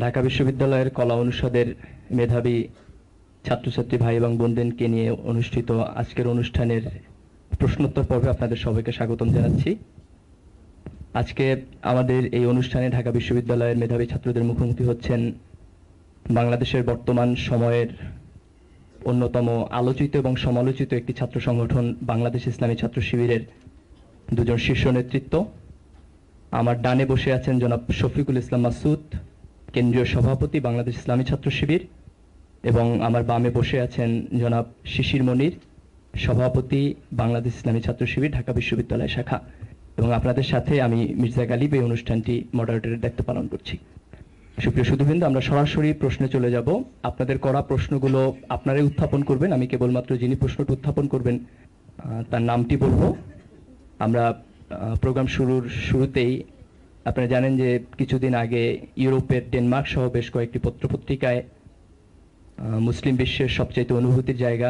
ঢাকা বিশ্ববিদ্যালয়ের কলা অনুষদের মেধাবী ছাত্রছাত্রী ভাই এবং বোনদেরকে নিয়ে অনুষ্ঠিত আজকের অনুষ্ঠানের প্রশ্নোত্তর পর্বে আপনাদের সবাইকে স্বাগতম জানাচ্ছি। আজকে আমাদের এই অনুষ্ঠানে ঢাকা বিশ্ববিদ্যালয়ের মেধাবী ছাত্রদের মুখোমুখি হচ্ছেন বাংলাদেশের বর্তমান সময়ের অন্যতম আলোচিত এবং সমালোচিত একটি ছাত্র সংগঠন বাংলাদেশ ইসলামী ছাত্র শিবিরের দুজন শীর্ষ নেতৃত্ব। আমার ডানে বসে আছেন জনাব শফিকুল ইসলাম মাসুদ, কেন্দ্রীয় সভাপতি বাংলাদেশ ইসলামী ছাত্র শিবির, এবং আমার বামে বসে আছেন জনাব শিশির মনির, সভাপতি বাংলাদেশ ইসলামী ছাত্র শিবির ঢাকা বিশ্ববিদ্যালয় শাখা। এবং আপনাদের সাথে আমি মির্জা গালিব এই অনুষ্ঠানটি মডারেটরের দায়িত্ব পালন করছি। সুপ্রিয় সুধীবৃন্দ, আমরা সরাসরি প্রশ্নে চলে যাব। আপনাদের করা প্রশ্নগুলো আপনারাই উত্থাপন করবেন। আমি কেবলমাত্র যিনি প্রশ্নটি উত্থাপন করবেন তার নামটি বলবো। আমরা প্রোগ্রাম শুরুতেই আপনারা জানেন যে কিছুদিন আগে ইউরোপের ডেনমার্ক সহ বেশ কয়েকটি পত্রপত্রিকায় মুসলিম বিশ্বের সবচাইতে অনুভূতির জায়গা,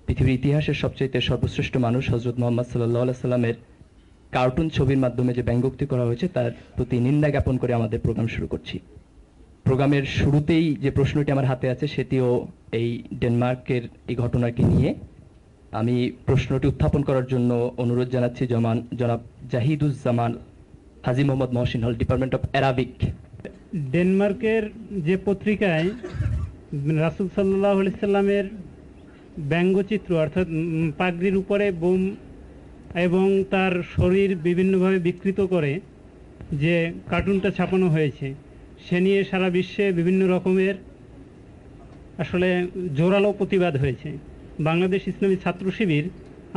পৃথিবীর ইতিহাসের সবচাইতে সর্বশ্রেষ্ঠ মানুষ হযরত মুহাম্মদ সাল্লাল্লাহু আলাইহি সাল্লামের কার্টুন ছবির মাধ্যমে যে ব্যঙ্গোক্তি করা হয়েছে তার প্রতি নিন্দা জ্ঞাপন করে আমাদের প্রোগ্রাম শুরু করছি। প্রোগ্রামের শুরুতেই যে প্রশ্নটি আমার হাতে আছে সেটিও এই ডেনমার্কের এই ঘটনাকে নিয়ে। আমি প্রশ্নটি উত্থাপন করার জন্য অনুরোধ জানাচ্ছি জনাব জাহিদুজ্জামান হাজী মোহাম্মদ মহসিন হল, ডিপার্টমেন্ট অফ অ্যারাবিক। ডেনমার্কের যে পত্রিকায় রাসূল সাল্লাল্লাহু আলাইহি সাল্লামের ব্যঙ্গচিত্র অর্থাৎ পাগড়ির উপরে বোম এবং তার শরীর বিভিন্নভাবে বিকৃত করে যে কার্টুনটা ছাপানো হয়েছে, সে নিয়ে সারা বিশ্বে বিভিন্ন রকমের আসলে জোরালো প্রতিবাদ হয়েছে। বাংলাদেশ ইসলামী ছাত্র শিবির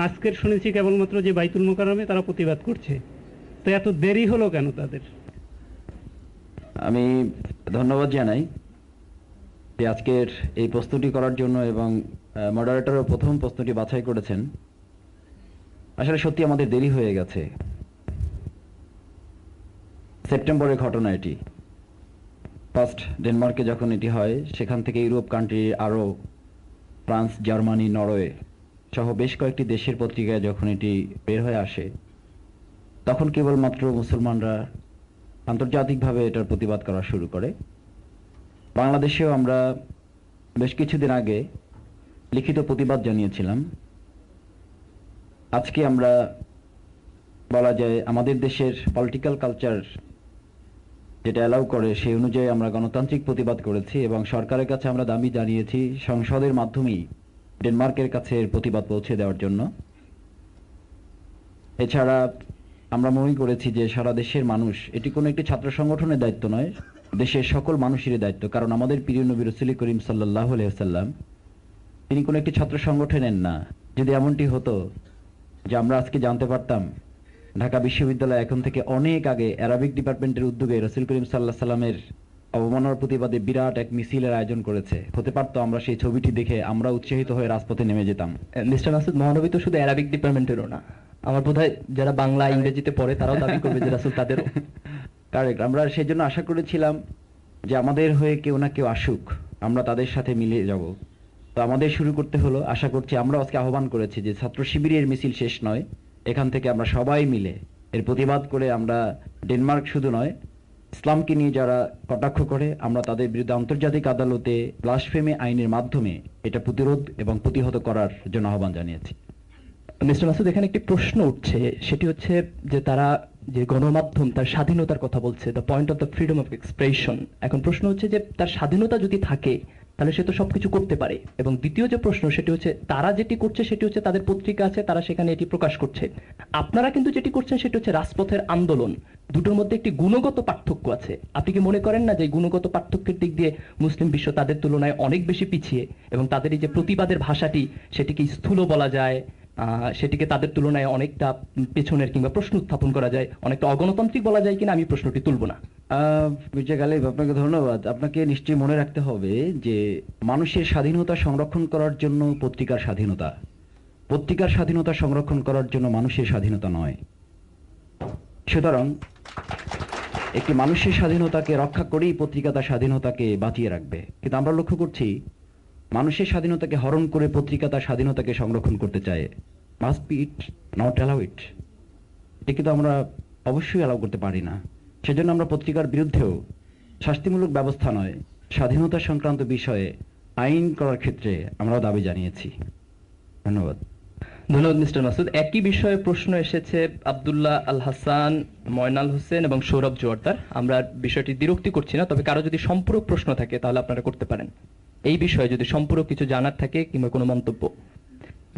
আজকের শুনেছি কেবলমাত্র যে বাইতুল মোকাররমে তারা প্রতিবাদ করছে, তো এত দেরি হলো কেন তাদের? আমি ধন্যবাদ জানাই যে আজকের এই প্রস্তুতি করার জন্য, এবং মডারেটরও প্রথম প্রশ্নটি বাছাই করেছেন। আসলে সত্যি আমাদের দেরি হয়ে গেছে। সেপ্টেম্বরের ঘটনা এটি। ফার্স্ট ডেনমার্কে যখন এটি হয়, সেখান থেকে ইউরোপ কান্ট্রি আরও ফ্রান্স, জার্মানি, নরওয়ে সহ বেশ কয়েকটি দেশের পত্রিকায় যখন এটি বের হয়ে আসে, তখন কেবলমাত্র মুসলমানরা আন্তর্জাতিকভাবে এটার প্রতিবাদ করা শুরু করে। বাংলাদেশেও আমরা বেশ কিছুদিন আগে লিখিত প্রতিবাদ জানিয়েছিলাম। আজকে আমরা বলা যায় আমাদের দেশের পলিটিক্যাল কালচার যেটা অ্যালাউ করে সেই অনুযায়ী আমরা গণতান্ত্রিক প্রতিবাদ করেছি, এবং সরকারের কাছে আমরা দাবি জানিয়েছি সংসদের মাধ্যমেই ডেনমার্কের কাছে এর প্রতিবাদ পৌঁছে দেওয়ার জন্য। এছাড়া আমরা মনে করেছি যে সারা দেশের মানুষ, এটি কোনো একটি ছাত্র সংগঠনের দায়িত্ব নয়, দেশের সকল মানুষেরই দায়িত্ব। কারণ আমাদের প্রিয় নবী রাসূল করিম সাল্লাল্লাহু আলাইহি ওয়াসাল্লাম তিনি কোনো একটি ছাত্র সংগঠনের না। যদি এমনটি হতো যে আমরা আজকে জানতে পারতাম ঢাকা বিশ্ববিদ্যালয় এখন থেকে অনেক আগে অ্যারাবিক ডিপার্টমেন্টের উদ্যোগে রাসূল করিম সাল্লাল্লাহু আলাইহি সাল্লামের অবমাননার প্রতিবাদে বিরাট এক মিছিলের আয়োজন করেছে, হতে পারতো আমরা সেই ছবিটি দেখে আমরা উৎসাহিত হয়ে রাজপথে নেমে যেতাম। মিস্টার মাসুদ, মহানবী তো শুধু অ্যারাবিক ডিপার্টমেন্টেরও না, আমার বোধহয় যারা বাংলা ইংরেজিতে পড়ে তারাও দাবি করবে যে রাসূল তাদেরও। কারেক্ট। আমরা সেই জন্য আশা করেছিলাম যে আমাদের হয়ে কেউ না কেউ আসুক, আমরা তাদের সাথে মিলে যাব। তো আমাদের শুরু করতে হলো। আশা করছি আমরা আজকে আহ্বান করেছি যে ছাত্র শিবিরের মিছিল শেষ নয়, এখান থেকে আমরা সবাই মিলে এর প্রতিবাদ করে আমরা ডেনমার্ক শুধু নয়, ইসলামকে নিয়ে যারা কটাক্ষ করে, আমরা তাদের বিরুদ্ধে আন্তর্জাতিক আদালতে ব্লাসফেমি আইনের মাধ্যমে এটা প্রতিরোধ এবং প্রতিহত করার জন্য আহ্বান জানিয়েছি। মিস্টার মাসুদ, এখানে একটি প্রশ্ন উঠছে, সেটি হচ্ছে যে তারা যে গণমাধ্যম তার স্বাধীনতার কথা বলছে, the point of the freedom of expression. এখন প্রশ্ন হচ্ছে যে তার স্বাধীনতা যদি থাকে তাহলে সে তো সবকিছু করতে পারে। এবং দ্বিতীয় যে প্রশ্ন সেটি হচ্ছে তারা যেটি করছে সেটি হচ্ছে তাদের পত্রিকা আছে, তারা সেখানে এটি প্রকাশ করছে। আপনারা কিন্তু যেটি করছেন সেটি হচ্ছে রাজপথের আন্দোলন। দুটোর মধ্যে একটি গুণগত পার্থক্য আছে। আপনি কি মনে করেন না যে গুণগত পার্থক্যের দিক দিয়ে মুসলিম বিশ্ব তাদের তুলনায় অনেক বেশি পিছিয়ে, এবং তাদের এই যে প্রতিবাদের ভাষাটি সেটিকে স্থূল বলা যায়, সেটিকে তাদের তুলনায় অনেকটা পেছনের, কিংবা প্রশ্ন উত্থাপন করা যায় অনেকটা অগণতান্ত্রিক বলা যায় কিনা, আমি প্রশ্নটি তুলব না। মির্জা গালিব, আপনাকে ধন্যবাদ। আপনাকে নিশ্চয়ই মনে রাখতে হবে যে মানুষের স্বাধীনতা সংরক্ষণ করার জন্য পত্রিকার স্বাধীনতা, পত্রিকার স্বাধীনতা সংরক্ষণ করার জন্য মানুষের স্বাধীনতা নয়। সুতরাং একটি মানুষের স্বাধীনতাকে রক্ষা করেই পত্রিকা তার স্বাধীনতাকে বাঁচিয়ে রাখবে। কিন্তু আমরা লক্ষ্য করছি মানুষের স্বাধীনতাকে হরণ করে পত্রিকা তার স্বাধীনতাকে সংরক্ষণ করতে চায়। Must be it, not allow ইট। এটা কিন্তু আমরা অবশ্যই অ্যালাউ করতে পারি না। সেজন্য আমরা পত্রিকার বিরুদ্ধেও শাস্তিমূলক ব্যবস্থা নয়, স্বাধীনতা সংক্রান্ত বিষয়ে আইন করার ক্ষেত্রে আমরাও দাবি জানিয়েছি। ধন্যবাদ। ধন্যবাদ মিস্টার মাসুদ। একই বিষয়ে প্রশ্ন এসেছে আব্দুল্লাহ আল হাসান, ময়নাল হোসেন এবং সৌরভ জোয়ারদার। আমরা বিষয়টি দ্বিরুক্তি করছি না, তবে কারো যদি সম্পূরক প্রশ্ন থাকে তাহলে আপনারা করতে পারেন। এই বিষয়ে যদি সম্পূরক কিছু জানার থাকে কিংবা কোনো মন্তব্য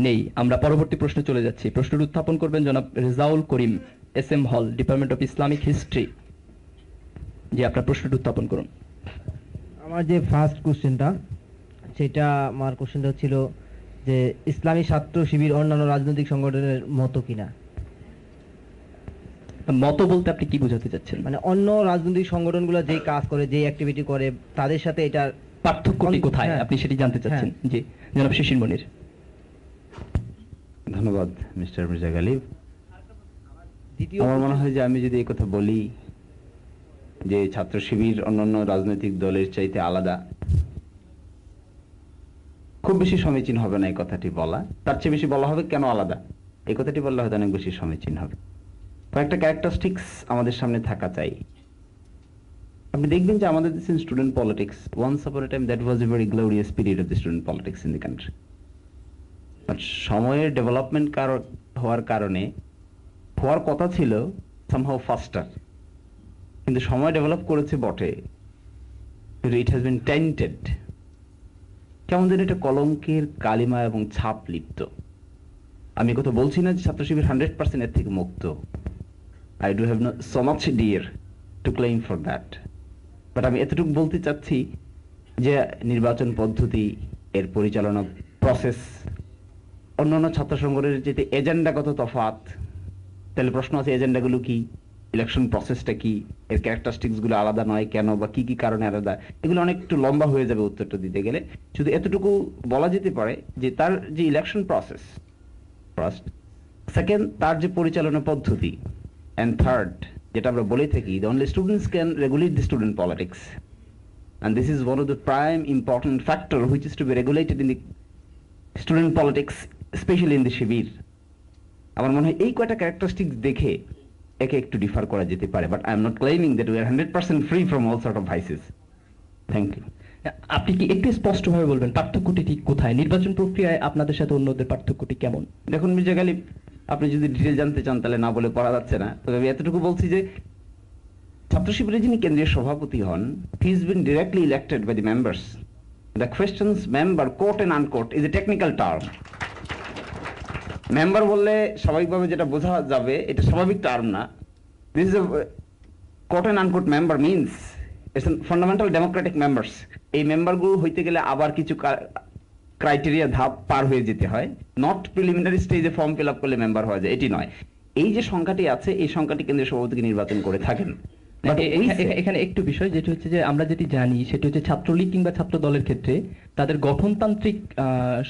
নেই, আমরা পরবর্তী প্রশ্নে চলে যাচ্ছি। প্রশ্নটি উত্থাপন করবেন জনাব রেজাউল করিম, SM হল, ডিপার্টমেন্ট অফ ইসলামিক হিস্ট্রি। জি, আপনার প্রশ্নটি উত্থাপন করুন। আমার যে ফার্স্ট কোশ্চেনটা, সেটা আমার কোশ্চেনটা ছিল যে ইসলামী ছাত্র শিবির অন্যান্য রাজনৈতিক সংগঠনের মতো কিনা। মত বলতে আপনি কি বোঝাতে চাচ্ছেন? মানে অন্য রাজনৈতিক সংগঠনগুলো যে কাজ করে, যে অ্যাক্টিভিটি করে, তাদের সাথে এটা পার্থক্যটি কোথায় হ্যাঁ। আপনি সেটি জানতে চাচ্ছেন? জি, জনাব শিশির মনির। ধন্যবাদ মিস্টার মির্জা গালিব। দ্বিতীয় আমার মনে হয় যে আমি যদি এই কথা বলি যে ছাত্র শিবির অন্যান্য রাজনৈতিক দলের চাইতে আলাদা, খুব বেশি সমীচীন হবে না এই কথাটি বলা। তার চেয়ে বেশি বলা হবে কেন আলাদা। এই কথাটি বললে হয়তো অনেক বেশি সমীচীন হবে। কয়েকটা ক্যারেক্টারিস্টিক্স আমাদের সামনে থাকা চাই। আপনি দেখবেন যে আমাদের দেশে student politics, once upon a time that was a very glorious period of the student politics in the country. But সময়ের ডেভেলপমেন্ট হওয়ার কারণে হওয়ার কথা ছিল সামহাউ ফাস্টার, কিন্তু সময় ডেভেলপ করেছে বটে, কিন্তু ইট হ্যাজ বিন টেন্টেড, কেমন যেন একটা কলঙ্কের কালিমা এবং ছাপ লিপ্ত। আমি কথা বলছি না যে ছাত্র শিবির 100% এর থেকে মুক্ত। I do have so much dear to claim for that, but আমি এতটুকু বলতে চাচ্ছি যে নির্বাচন পদ্ধতি, এর পরিচালনা প্রসেস অন্যান্য ছাত্র সংগঠনের যেতে এজেন্ডাগত তফাৎ। তাহলে প্রশ্ন আছে এজেন্ডাগুলো কি, ইলেকশন প্রসেসটা কি, এর ক্যারেক্টারিস্টিক্স গুলো আলাদা নয় কেন, বা কি কি কারণে আলাদা, এগুলো অনেক একটু লম্বা হয়ে যাবে উত্তরটা দিতে গেলে। শুধু এতটুকু বলা যেতে পারে যে তার যে ইলেকশন প্রসেস ফার্স্ট, সেকেন্ড তার যে পরিচালনা পদ্ধতি, অ্যান্ড থার্ড যেটা আমরা বলে থাকি, the only students can regulate the student politics, and this is one of the prime important factor which is to be regulated in the student politics, especially in the শিবির। আমার মনে হয় এই কয়টা characteristics দেখে একে একটু ডিফার করা যেতে পারে, but I am not claiming that we are 100% free from all sort of vices. Thank you. আপনি কি একটু স্পষ্টভাবে বলবেন পার্থক্যটি ঠিক কোথায়? নির্বাচন প্রক্রিয়ায় আপনাদের সাথে অন্যদের পার্থক্যটি কেমন? দেখুন মির্জা গালিব, আপনি যদি ডিটেল জানতে চান তাহলে না বলে পড়া যাচ্ছে না, তবে আমি এতটুকু বলছি যে ছাত্র শিবিরের যিনি কেন্দ্রীয় সভাপতি হন, he is been directly elected by the members. The questions member quote and unquote is a technical term. Member বললে স্বাভাবিকভাবে যেটা বোঝা যাবে এটা স্বাভাবিক টার্ম না। This is quote and unquote member means it's fundamental democratic members. এই মেম্বারগুলো হইতে গেলে আবার কিছু ক্রাইটেরিয়া ধাপ পার হয়ে যেতে হয়, নট প্রিলিমিনারি স্টেজে ফর্ম ফিল আপ করলে মেম্বার হওয়া যায়, এটি নয়। এই যে সংখ্যাটি আছে, এই সংখ্যাটি কেন্দ্রীয় সভাপতিকে নির্বাচন করে থাকেন। এখানে একটু বিষয় যেটা হচ্ছে যে আমরা যেটি জানি সেটা হচ্ছে ছাত্রলীগ কিংবা ছাত্র দলের ক্ষেত্রে তাদের গঠনতান্ত্রিক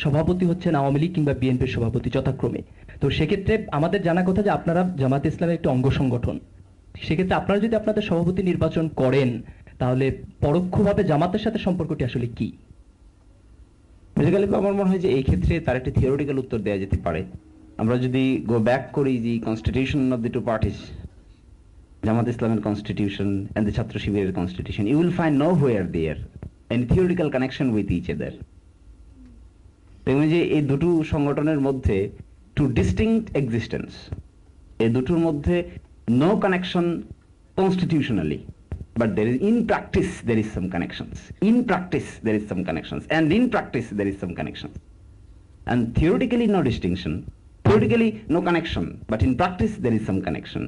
সভাপতি হচ্ছেন আওয়ামী লীগ কিংবা বিএনপির সভাপতি যথাক্রমে। তো সেক্ষেত্রে আমাদের জানা কথা যে আপনারা জামাত ইসলামের একটি অঙ্গ সংগঠন, সেক্ষেত্রে আপনারা যদি আপনাদের সভাপতি নির্বাচন করেন তাহলে পরোক্ষভাবে জামাতের সাথে সম্পর্কটি আসলে কি? বেসিক্যালি আমার মনে হয় যে এই ক্ষেত্রে তার একটি থিওরিটিক্যাল উত্তর দেওয়া যেতে পারে। আমরা যদি গো ব্যাক করি the constitution of the two parties, Jamaat ইসলামের কনস্টিটিউশন এন্ড দি ছাত্র শিবিরের constitution, you will find nowhere there any theoretical connection with each other. দেখবেন যে এই দুটো সংগঠনের মধ্যে টু ডিস্টিংক্ট এক্সিস্টেন্স, এই দুটোর মধ্যে no connection constitutionally, but there is in practice there is some connections. In practice there is some connections, and in practice there is some connections, and theoretically no distinction, theoretically no connection, but in practice there is some connection.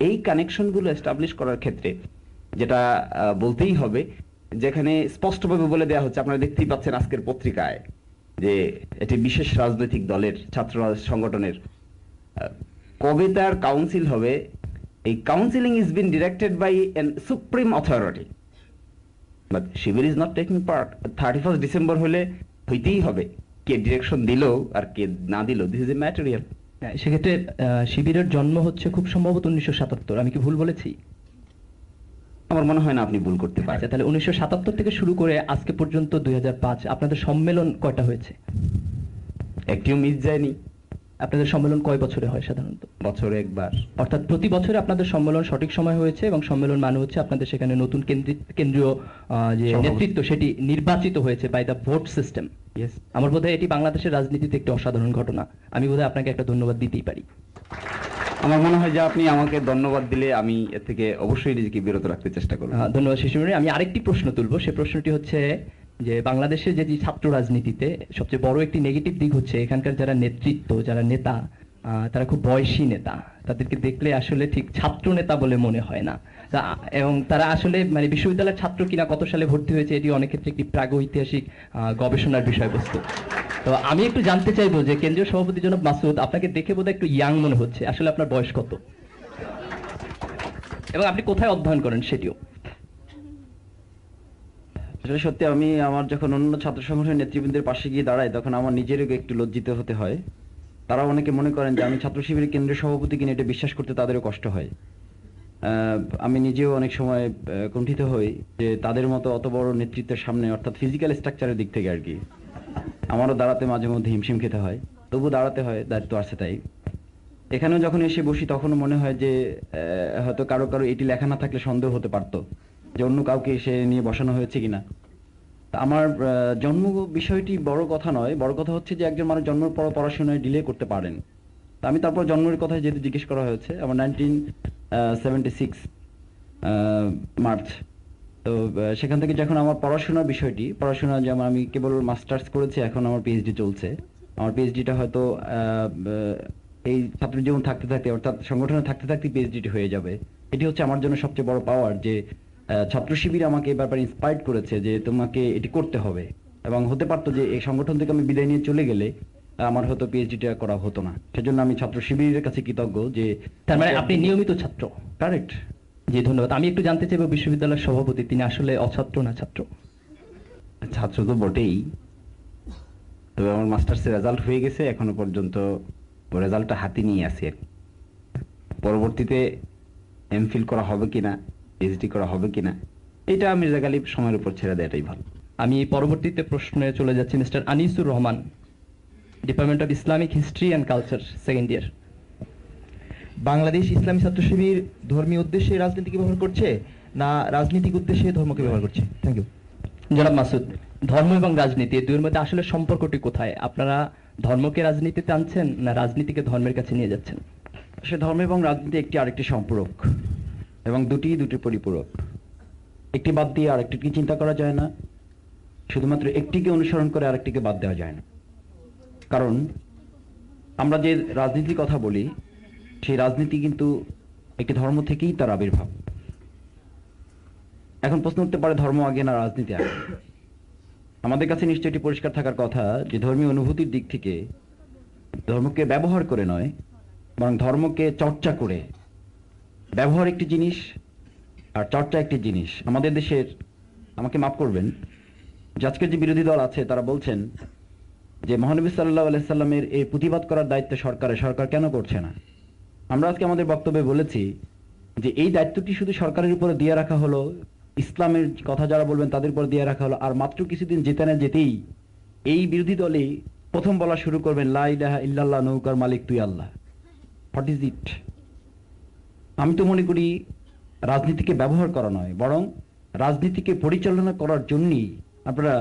এই connection গুলো establish করার ক্ষেত্রে যেটা বলতেই হবে, যেখানে স্পষ্টভাবে বলে দেওয়া হচ্ছে, আপনারা দেখতেই পাচ্ছেন আজকের পত্রিকায় যে এটি বিশেষ রাজনৈতিক দলের ছাত্র সংগঠনের কবে তার কাউন্সিল হবে, এই counselling is been directed by an supreme authority, but Shibir is not taking part. 31 December হলে হইতেই হবে, কে ডিরেকশন দিল আর কে না দিল, দিস ইজ এ ম্যাটেরিয়াল। সেক্ষেত্রে শিবিরের জন্ম হচ্ছে খুব সম্ভবত 1977, আমি কি ভুল বলেছি? আমার মনে হয় না আপনি ভুল করতে পারেন। আচ্ছা, তাহলে 1977 থেকে শুরু করে আজকে পর্যন্ত 2005 আপনাদের সম্মেলন কয়টা হয়েছে? একটিও মিস যায়নি। আপনাদের সম্মেলন কয় বছরে হয় সাধারণত? বছরে একবার। অর্থাৎ প্রতি বছরে আপনাদের সম্মেলন সঠিক সময় হয়েছে, এবং সম্মেলন মানে হচ্ছে আপনাদের সেখানে নতুন কেন্দ্রীয় যে সভাপতি। নেতৃত্ব সেটি নির্বাচিত হয়েছে by the vote system. Yes. আমার বোধহয় এটি বাংলাদেশের রাজনীতিতে একটি অসাধারণ ঘটনা। আমি বোধহয় আপনাকে একটা ধন্যবাদ দিতেই পারি। আমার মনে হয় যে আপনি আমাকে ধন্যবাদ দিলে আমি এর থেকে অবশ্যই নিজেকে বিরত রাখতে চেষ্টা করব। ধন্যবাদ শিশুমণি। আমি আরেকটি প্রশ্ন তুলবো। সে প্রশ্নটি হচ্ছে যে বাংলাদেশের যে ছাত্র রাজনীতিতে সবচেয়ে বড় একটি নেগেটিভ দিক হচ্ছে এখানকার যারা নেতৃত্ব, যারা নেতা, তারা খুব বয়সী নেতা। তাদেরকে দেখলে আসলে ঠিক ছাত্র নেতা বলে মনে হয় না, এবং তারা আসলে মানে বিশ্ববিদ্যালয়ের ছাত্র কিনা, কত সালে ভর্তি হয়েছে, এটি অনেক ক্ষেত্রে একটি প্রাগৈতিহাসিক গবেষণার বিষয়বস্তু। তো আমি একটু জানতে চাইবো যে কেন্দ্রীয় সভাপতি জনাব মাসুদ, আপনাকে দেখে বোধহয় একটু ইয়াং মনে হচ্ছে, আসলে আপনার বয়স কত এবং আপনি কোথায় অধ্যয়ন করেন সেটিও? আসলে সত্যি আমি আমার যখন অন্য ছাত্র সংগঠনের নেতৃবৃন্দের পাশে গিয়ে দাঁড়াই, তখন আমার নিজেরও একটু লজ্জিত হতে হয়। তারা অনেকে মনে করেন যে আমি ছাত্র শিবিরের কেন্দ্রীয় সভাপতি কিনা, এটা বিশ্বাস করতে তাদেরও কষ্ট হয়। আমি নিজেও অনেক সময় কুণ্ঠিত হই যে তাদের মতো অত বড় নেতৃত্বের সামনে, অর্থাৎ ফিজিক্যাল স্ট্রাকচারের দিক থেকে আর কি, আমারও দাঁড়াতে মাঝে মধ্যে হিমশিম খেতে হয়, তবু দাঁড়াতে হয়, দায়িত্ব আছে তাই। এখানেও যখন এসে বসি তখনও মনে হয় যে হয়তো কারো কারো এটি লেখা না থাকলে সন্দেহ হতে পারতো যে অন্য কাউকে এসে নিয়ে বসানো হয়েছে কিনা। তা আমার জন্ম বিষয়টি বড় কথা নয়, বড় কথা হচ্ছে যে একজন মানুষ জন্মের পর পড়াশোনায় ডিলে করতে পারেন। তা আমি তারপর জন্মের কথা যেহেতু জিজ্ঞেস করা হয়েছে, আমার 1976 মার্চ। তো সেখান থেকে যখন আমার পড়াশোনার বিষয়টি, পড়াশোনা যেমন আমি কেবল মাস্টার্স করেছি, এখন আমার পিএইচডি চলছে। আমার পিএইচডিটা হয়তো এই ছাত্র জীবন থাকতে থাকতে, অর্থাৎ সংগঠনে থাকতে থাকতে পিএইচডি হয়ে যাবে। এটি হচ্ছে আমার জন্য সবচেয়ে বড় পাওয়ার যে ছাত্র শিবির আমাকে এই ব্যাপারে ইন্সপায়ার্ড করেছে যে তোমাকে এটি করতে হবে। এবং হতে পারতো যে এই সংগঠন থেকে আমি বিদায় নিয়ে চলে গেলে আমার হয়তো পিএইচডিটা করা হতো না। সেজন্য আমি ছাত্র শিবিরের কাছে কৃতজ্ঞ যে তার মানে আপনি নিয়মিত ছাত্র? কারেক্ট। জি, ধন্যবাদ। আমি একটু জানতে চাইবো বিশ্ববিদ্যালয়ের সভাপতি তিনি আসলে অছাত্র না ছাত্র? ছাত্র তো বটেই, তবে আমার মাস্টার্সের রেজাল্ট হয়ে গেছে, এখনো পর্যন্ত রেজাল্টটা হাতে নিয়ে আছি। পরবর্তীতে এমফিল করা হবে কিনা, পিএইচডি করা হবে কিনা, এটা মির্জা গালিব সময়ের উপর ছেড়ে দেয়, এটাই ভালো। আমি পরবর্তীতে প্রশ্নে চলে যাচ্ছি। Mister Anisur Rahman, department of Islamic history and culture, second year. Bangladesh ইসলামী ছাত্র শিবির ধর্মীয় উদ্দেশ্যে রাজনীতিকে ব্যবহার করছে না রাজনৈতিক উদ্দেশ্যে ধর্মকে ব্যবহার করছে? Thank you. জনাব মাসুদ, ধর্ম এবং রাজনীতি এই দুইয়ের মধ্যে আসলে সম্পর্কটি কোথায়? আপনারা ধর্মকে রাজনীতিতে আনছেন না রাজনীতিকে ধর্মের কাছে নিয়ে যাচ্ছেন? সে ধর্ম এবং রাজনীতি একটি আরেকটি সম্পূরক, এবং দুটি পরিপূরক। একটি বাদ দিয়ে আরেকটিকে চিন্তা করা যায় না, শুধুমাত্র একটিকে অনুসরণ করে আরেকটিকে বাদ দেওয়া যায় না। কারণ আমরা যে রাজনীতির কথা বলি, সেই রাজনীতি কিন্তু একটি ধর্ম থেকেই তার আবির্ভাব। এখন প্রশ্ন উঠতে পারে ধর্ম আগে না রাজনীতি আগে? আমাদের কাছে নিশ্চয়ই এটি পরিষ্কার থাকার কথা যে ধর্মীয় অনুভূতির দিক থেকে ধর্মকে ব্যবহার করে নয়, বরং ধর্মকে চর্চা করে। ব্যবহার একটি জিনিস আর চর্চা একটি জিনিস। আমাদের দেশের, আমাকে মাফ করবেন, যে আজকের যে বিরোধী দল আছে তারা বলছেন যে মহানবী সাল্লাল্লাহু আলাইহি সাল্লামের এই প্রতিবাদ করার দায়িত্ব সরকারের, সরকার কেন করছে না? আমরা আজকে আমাদের বক্তব্যে বলেছি যে এই দায়িত্বটি শুধু সরকারের উপরে দিয়ে রাখা হলো, ইসলামের কথা যারা বলবেন তাদের উপর দিয়ে রাখা হলো, আর মাত্র কিছুদিন যেতে না যেতেই এই বিরোধী দলই প্রথম বলা শুরু করবেন লা ইলাহা ইল্লাল্লাহ, নৌকার মালিক তুই আল্লাহ। What is it? আমি তো মনে করি রাজনীতিকে ব্যবহার করা নয়, বরং রাজনীতিকে পরিচালনা করার জন্যই। আপনারা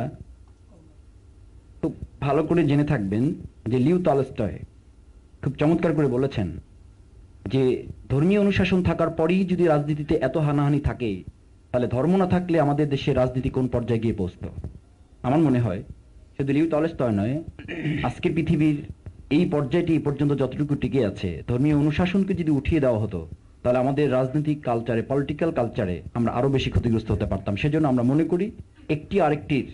খুব ভালো করে জেনে থাকবেন যে লিও টলস্টয় খুব চমৎকার করে বলেছেন যে ধর্মীয় অনুশাসন থাকার পরেই যদি রাজনীতিতে এত হানাহানি থাকে, তাহলে ধর্ম না থাকলে আমাদের দেশের রাজনীতি কোন পর্যায়ে গিয়ে পৌঁছতো? আমার মনে হয় শুধু লিও টলস্টয় নয়, আজকের পৃথিবীর এই পর্যায়টি এই পর্যন্ত যতটুকু টিকে আছে, ধর্মীয় অনুশাসনকে যদি উঠিয়ে দেওয়া হতো, তাহলে আমাদের রাজনৈতিক কালচারে, পলিটিক্যাল কালচারে আমরা আরো বেশি ক্ষতিগ্রস্ত হতে পারতাম। সেজন্য আমরা মনে করি একটি আরেকটির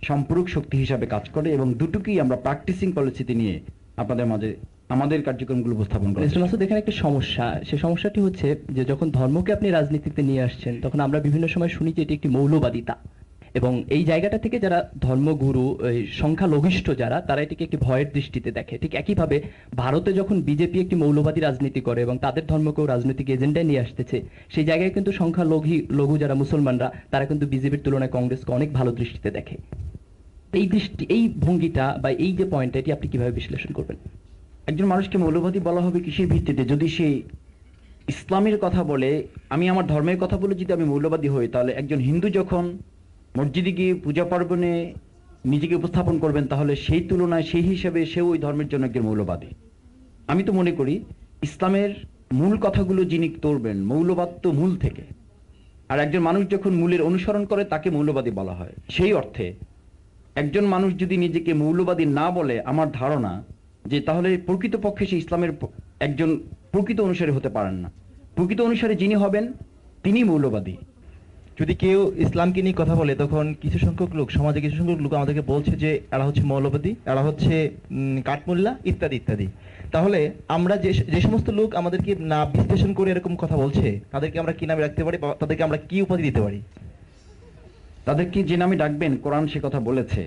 সম্পূরক শক্তি হিসাবে কাজ করে, এবং দুটোকেই আমরা প্র্যাকটিসিং পলিসিতে নিয়ে আপনাদের মাঝে আমাদের কার্যক্রমগুলো উপস্থাপন করি। মিস্টার মাসুদ, এখানে একটা সমস্যা। সেই সমস্যাটি হচ্ছে যে যখন ধর্মকে আপনি রাজনীতিতে নিয়ে আসছেন, তখন আমরা বিভিন্ন সময় শুনি যে এটি একটি মৌলবাদিতা, এবং এই জায়গাটা থেকে যারা ধর্মগুরু, সংখ্যালঘিষ্ঠ যারা, তারা এটিকে একটি ভয়ের দৃষ্টিতে দেখে। ঠিক একইভাবে ভারতে যখন বিজেপি একটি মৌলবাদী রাজনীতি করে এবং তাদের ধর্মকেও রাজনৈতিক এজেন্ডায় নিয়ে আসতেছে, সেই জায়গায় কিন্তু সংখ্যালঘু যারা মুসলমানরা, তারা কিন্তু বিজেপির তুলনায় কংগ্রেসকে অনেক ভালো দৃষ্টিতে দেখে। এই ভঙ্গিটা বা এই যে পয়েন্টটা, এটি আপনি কিভাবে বিশ্লেষণ করবেন? একজন মানুষকে মৌলবাদী বলা হবে কিসের ভিত্তিতে? যদি সে ইসলামের কথা বলে, আমি আমার ধর্মের কথা বলে যদি আমি মৌলবাদী হই, তাহলে একজন হিন্দু যখন মসজিদে গিয়ে পূজা পার্বণে নিজেকে উপস্থাপন করবেন, তাহলে সেই তুলনায় সেই হিসাবে সেও ওই ধর্মের জন্য একজন মৌলবাদী। আমি তো মনে করি ইসলামের মূল কথাগুলো যিনি তোলবেন, মৌলবাদ তো মূল থেকে, আর একজন মানুষ যখন মূলের অনুসরণ করে তাকে মৌলবাদী বলা হয়। সেই অর্থে একজন মানুষ যদি নিজেকে মৌলবাদী না বলে, আমার ধারণা যে তাহলে প্রকৃতপক্ষে সে ইসলামের একজন প্রকৃত অনুসারী হতে পারেন না। প্রকৃত অনুসারী যিনি হবেন তিনি মৌলবাদী। যদি কেউ ইসলামকে নিয়ে কথা বলে, তখন কিছু সংখ্যক লোক, সমাজে কিছু সংখ্যক লোক আমাদেরকে বলছে যে এরা হচ্ছে মৌলবাদী, এরা হচ্ছে কাঠমোল্লা ইত্যাদি ইত্যাদি। তাহলে আমরা যে সমস্ত লোক আমাদেরকে না বিশ্লেষণ করে এরকম কথা বলছে, তাদেরকে আমরা কি নামে রাখতে পারি, বা তাদেরকে আমরা কি উপাধি দিতে পারি? তাদেরকে যে নামে ডাকবেন, কোরআন সে কথা বলেছে,